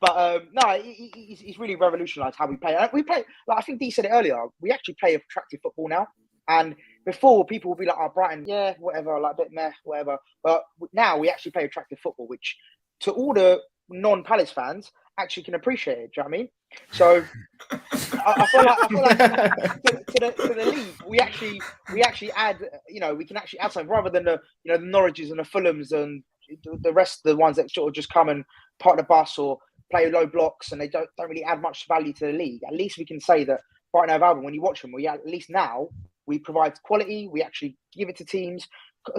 But he's really revolutionised how we play. We play like I think Dee said it earlier. We actually play attractive football now, and before people would be like, "Oh, Brighton, yeah, whatever, like a bit meh, whatever." But now we actually play attractive football, which to all the non-Palace fans actually can appreciate it. Do you know what I mean? So I feel like to the league, we actually add, we can actually add something rather than the Norwiches and the Fulhams and the rest of the ones that sort of just come and park the bus or play low blocks and they don't really add much value to the league. At least we can say that Brighton Hove Albion, when you watch them, we at least now we provide quality. We actually give it to teams.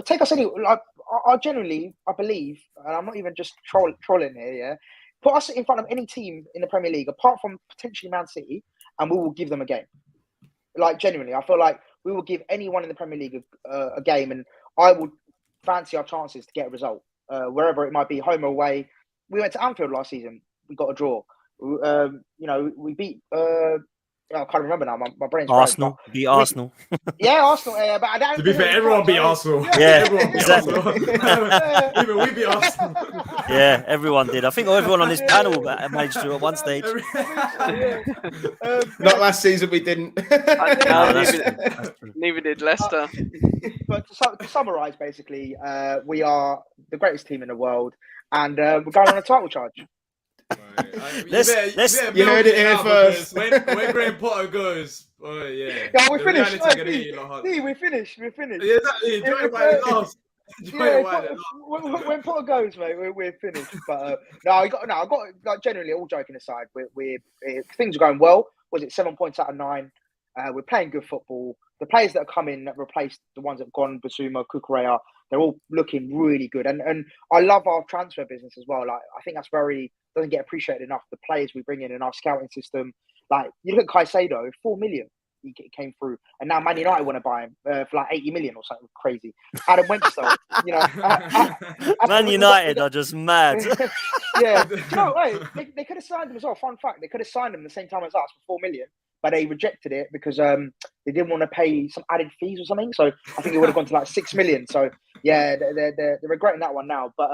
Take us any. Like, I genuinely, I believe, and I'm not even just trolling here. Yeah. Put us in front of any team in the Premier League, apart from potentially Man City, and we will give them a game. Like, genuinely, I feel like we will give anyone in the Premier League a game, and I would fancy our chances to get a result, wherever it might be, home or away. We went to Anfield last season. We got a draw. We beat... I can't remember now. My brain's Arsenal. Beat Arsenal. Yeah, Arsenal. But I don't. To be fair, everyone beat Arsenal. Yeah, everyone beat exactly. Arsenal. Even we beat Arsenal. Yeah, everyone did. I think everyone on this panel managed to at one stage. Not last season, we didn't. Neither did Leicester. But to summarise, basically, we are the greatest team in the world, and we're going on a title charge. You heard it here first. When Graham Potter goes, oh yeah. Yeah, we're finished. We're finished. Yeah, exactly. Enjoy it while it lasts. When Potter goes, mate, we're finished. But I got like generally, all joking aside, we're things are going well. Was it 7 points out of 9? We're playing good football. The players that have come in that replaced the ones that have gone, Bissouma, Kukurea, they're all looking really good. And I love our transfer business as well. Like I think that's doesn't get appreciated enough. The players we bring in our scouting system. Like you look at Caicedo, 4 million he came through, and now Man United want to buy him for like 80 million or something crazy. Adam Webster, Man United are just mad. Yeah, they could have signed him as well. Fun fact: they could have signed him the same time as us for 4 million. But they rejected it because they didn't want to pay some added fees or something. So I think it would have gone to like 6 million. So yeah, they're regretting that one now. But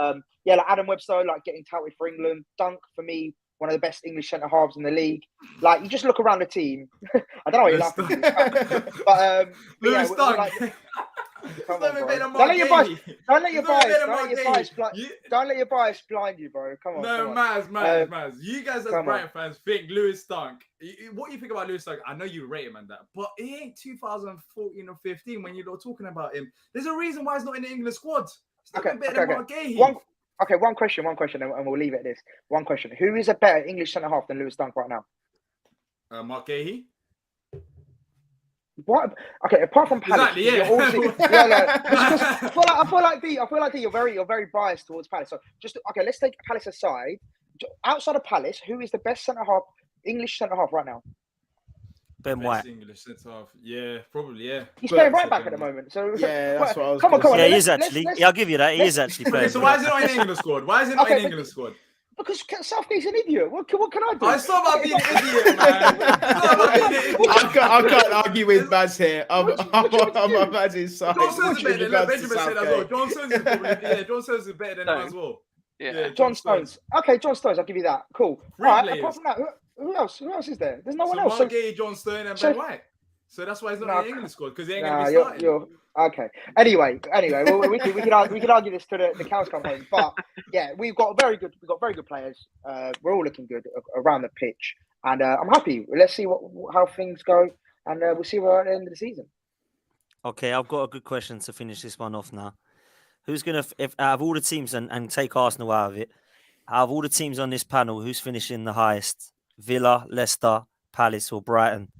like Adam Webster, like getting touted for England. Dunk for me, one of the best English centre halves in the league. Like you just look around the team. I don't know what you're laughing at, but Lewis Dunk. Like, come on, bro. Don't let your bias blind you, bro. Come on. No, Maz. You guys as Brighton fans think Lewis Dunk. What do you think about Lewis Dunk? I know you rate him and that, but it ain't 2014 or 15 when you're talking about him. There's a reason why he's not in the England squad. He's not better than Mark Gahey. One question, and we'll leave it at this. One question. Who is a better English centre half than Lewis Dunk right now? Mark Gahey. What? Okay, apart from Palace, Exactly, yeah. you're always, I feel like D, you're very biased towards Palace. So just okay, let's take Palace aside. Outside of Palace, who is the best English centre half right now? Ben White. Best English centre half. Yeah, probably, yeah. He's playing right back at the moment. So Yeah, that's what I was come on. Yeah, he is actually. Yeah, I'll give you that. He is actually Okay, playing. so why is it not in England squad? Why is it not in England squad? Because Southgate's an idiot. What can I do? I saw about being an idiot, man. I can't argue with Baz here. I'm on Baz's side. John Stones is with better than regards to Benjamin said as well. Southgate. John Stones is probably, John Stones is better than him as well. Yeah. John Stones. Okay, John Stones. I'll give you that. Cool. Three All right. players. Apart from that, who else? Who else is there? There's no one So else. So, Margate, John Stone, and so- Ben White. So that's why he's not No, in the England squad because he ain't gonna be starting. you're okay. Anyway, we can argue this to the cows come home. But yeah, we've got very good players. We're all looking good around the pitch, and I'm happy. Let's see how things go, and we'll see where at the end of the season. Okay, I've got a good question to finish this one off now. Who's going to, if out of all the teams, and take Arsenal out of it, out of all the teams on this panel, who's finishing the highest? Villa, Leicester, Palace, or Brighton?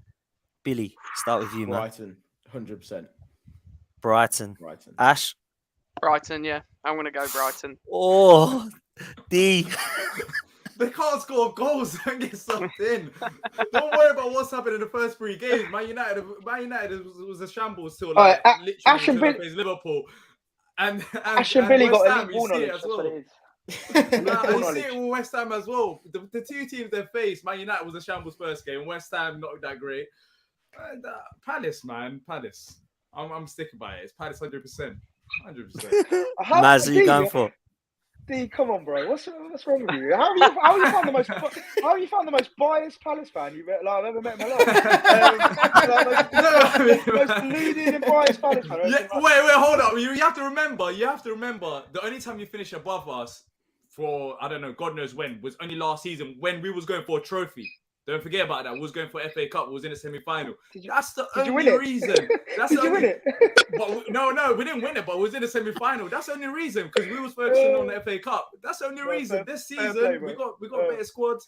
Billy, start with you, man. Brighton, 100%. Brighton. Ash? Brighton, yeah. I'm going to go Brighton. Oh, D. They can't score goals and get sucked in. Don't worry about what's happened in the first 3 games. Man United was a shambles till like literally Ash and until they faced Liverpool. And Ash and Billy West got Ham, elite ball knowledge. That's what it is. I see it with West Ham as well. The 2 teams they faced, Man United was a shambles first game. West Ham not that great. And, Palace, man, Palace. I'm sticking by it. It's Palace 100%. 100%. Maz, who you going for? D, come on, bro. What's wrong with you? How have you found the most biased Palace fan I've ever met in my life? Most deluded and biased Palace fan. Yeah, wait, hold up. You have to remember. The only time you finish above us for I don't know, God knows when, was only last season when we was going for a trophy. Don't forget about that. We was going for FA Cup. We was in the semi-final. That's the only reason. Did you win it? But no, we didn't win it, but we was in the semi-final. That's the only reason because we was focusing on the FA Cup. That's the only reason. This season we got better squads.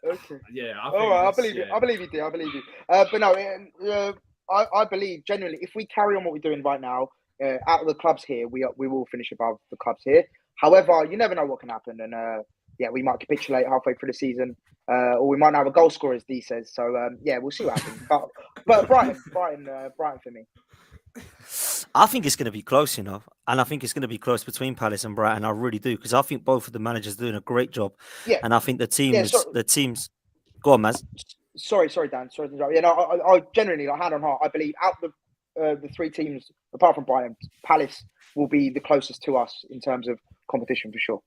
Okay. Yeah. All right. I believe you. I believe you, D. I believe you. But no, I believe genuinely if we carry on what we're doing right now, out of the clubs here, we will finish above the clubs here. However, you never know what can happen, and we might capitulate halfway through the season. Or we might not have a goal scorer, as D says. So we'll see what happens. But Brighton for me. I think it's going to be close, and I think it's going to be close between Palace and Brighton. I really do because I think both of the managers are doing a great job. Yeah, and I think the teams. Go on, Maz. Sorry, Dan. Sorry to interrupt. Yeah, no, I genuinely, hand on heart, I believe out of the 3 teams apart from Brighton, Palace will be the closest to us in terms of competition for sure.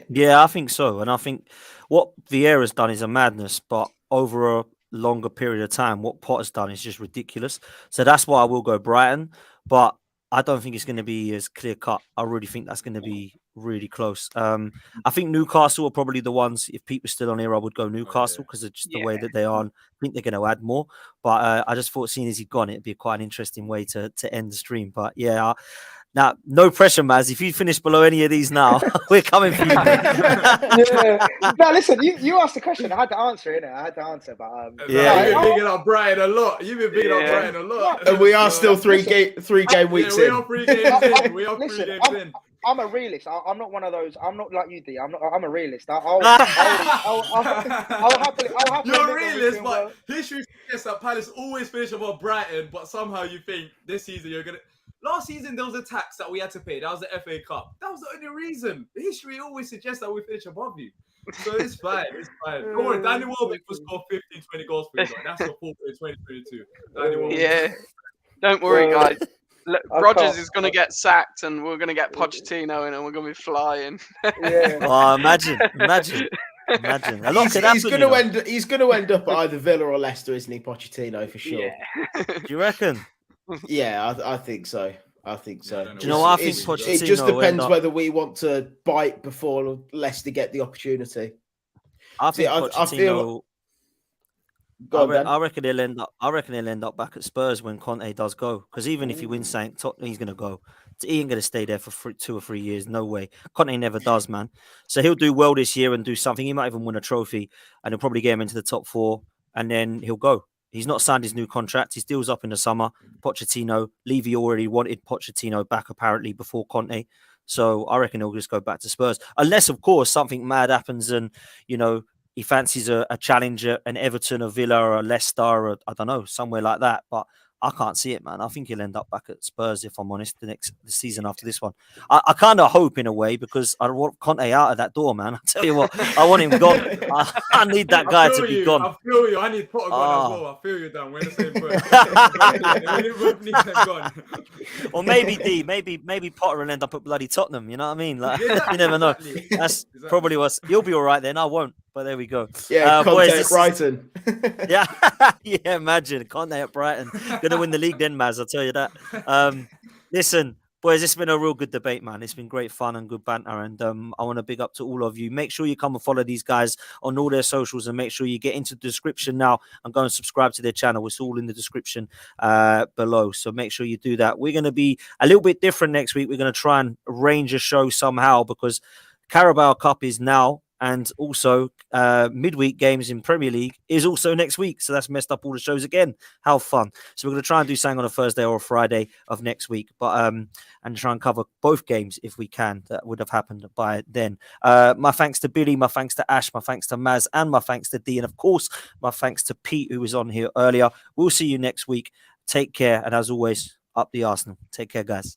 Yeah, I think so. And I think what Vieira's done is a madness, but over a longer period of time, what Potter's done is just ridiculous. So that's why I will go Brighton, but I don't think it's going to be as clear cut. I really think that's going to be really close. I think Newcastle are probably the ones, if Pete was still on here, I would go Newcastle because of just the way that they are. I think they're going to add more. But I just thought, seeing as he'd gone, it'd be quite an interesting way to end the stream. But yeah, now, no pressure, Maz. If you finish below any of these now, we're coming for you. No, listen, you asked the question. I had to answer it. I had to answer, but you've been bigging up Brighton a lot. You've been bigging up Brighton a lot. And we are still three game weeks in. We are 3 games in. We are 3 games in. I'm a realist. I'm not one of those. I'm not like you, D. I'm a realist. I'll happily. You're a realist, but history suggests that Palace always finish above Brighton, but somehow you think this season you're gonna. Last season there was a tax that we had to pay. That was the FA Cup. That was the only reason. History always suggests that we finish above you. So it's fine. It's fine. Don't worry. Danny Welbeck will score 15, 20 goals for you. That's your fault in 2022. Danny Welbeck. Yeah. Don't worry, guys. Rodgers is going to get sacked, and we're going to get Pochettino in, and we're going to be flying. Oh, imagine. A lot could happen, he's going to end up at either Villa or Leicester, isn't he, Pochettino, for sure? Yeah. Do you reckon? Yeah, I think so. Do you know what I think? Pochettino it just depends whether we want to bite before Leicester get the opportunity. I think Pochettino. I reckon he'll end up back at Spurs when Conte does go. Because even if he wins something, he's going to go. He ain't going to stay there for 2 or 3 years. No way. Conte never does, man. So he'll do well this year and do something. He might even win a trophy, and he'll probably get him into the top 4, and then he'll go. He's not signed his new contract. His deal's up in the summer. Pochettino, Levy already wanted Pochettino back apparently before Conte. So I reckon he'll just go back to Spurs. Unless, of course, something mad happens and, he fancies a challenger, an Everton, a Villa, or a Leicester, or I don't know, somewhere like that. But I can't see it, man. I think he'll end up back at Spurs, if I'm honest, the season after this one. I kind of hope in a way because I want Conte out of that door, man. I tell you what, I want him gone. I need that guy to be gone. I feel you. I need Potter gone as well. I feel you, Dan. We're in the same boat. Gone. Or maybe maybe Potter will end up at bloody Tottenham. You know what I mean? Like, you never know. That's probably what he'll be all right then. I won't. But there we go. Yeah, Conte at Brighton. Yeah, imagine Conte at Brighton. Gonna win the league then, Maz. I'll tell you that. Listen, boys, it's been a real good debate, man. It's been great fun and good banter, and I want to big up to all of you. Make sure you come and follow these guys on all their socials, and make sure you get into the description now and go and subscribe to their channel. It's all in the description below, so make sure you do that. We're going to be a little bit different next week. We're going to try and arrange a show somehow because Carabao Cup is now. And also, midweek games in Premier League is also next week. So that's messed up all the shows again. How fun. So we're going to try and do something on a Thursday or a Friday of next week. But and try and cover both games if we can. That would have happened by then. My thanks to Billy, my thanks to Ash, my thanks to Maz, and my thanks to D. And of course, my thanks to Pete, who was on here earlier. We'll see you next week. Take care. And as always, up the Arsenal. Take care, guys.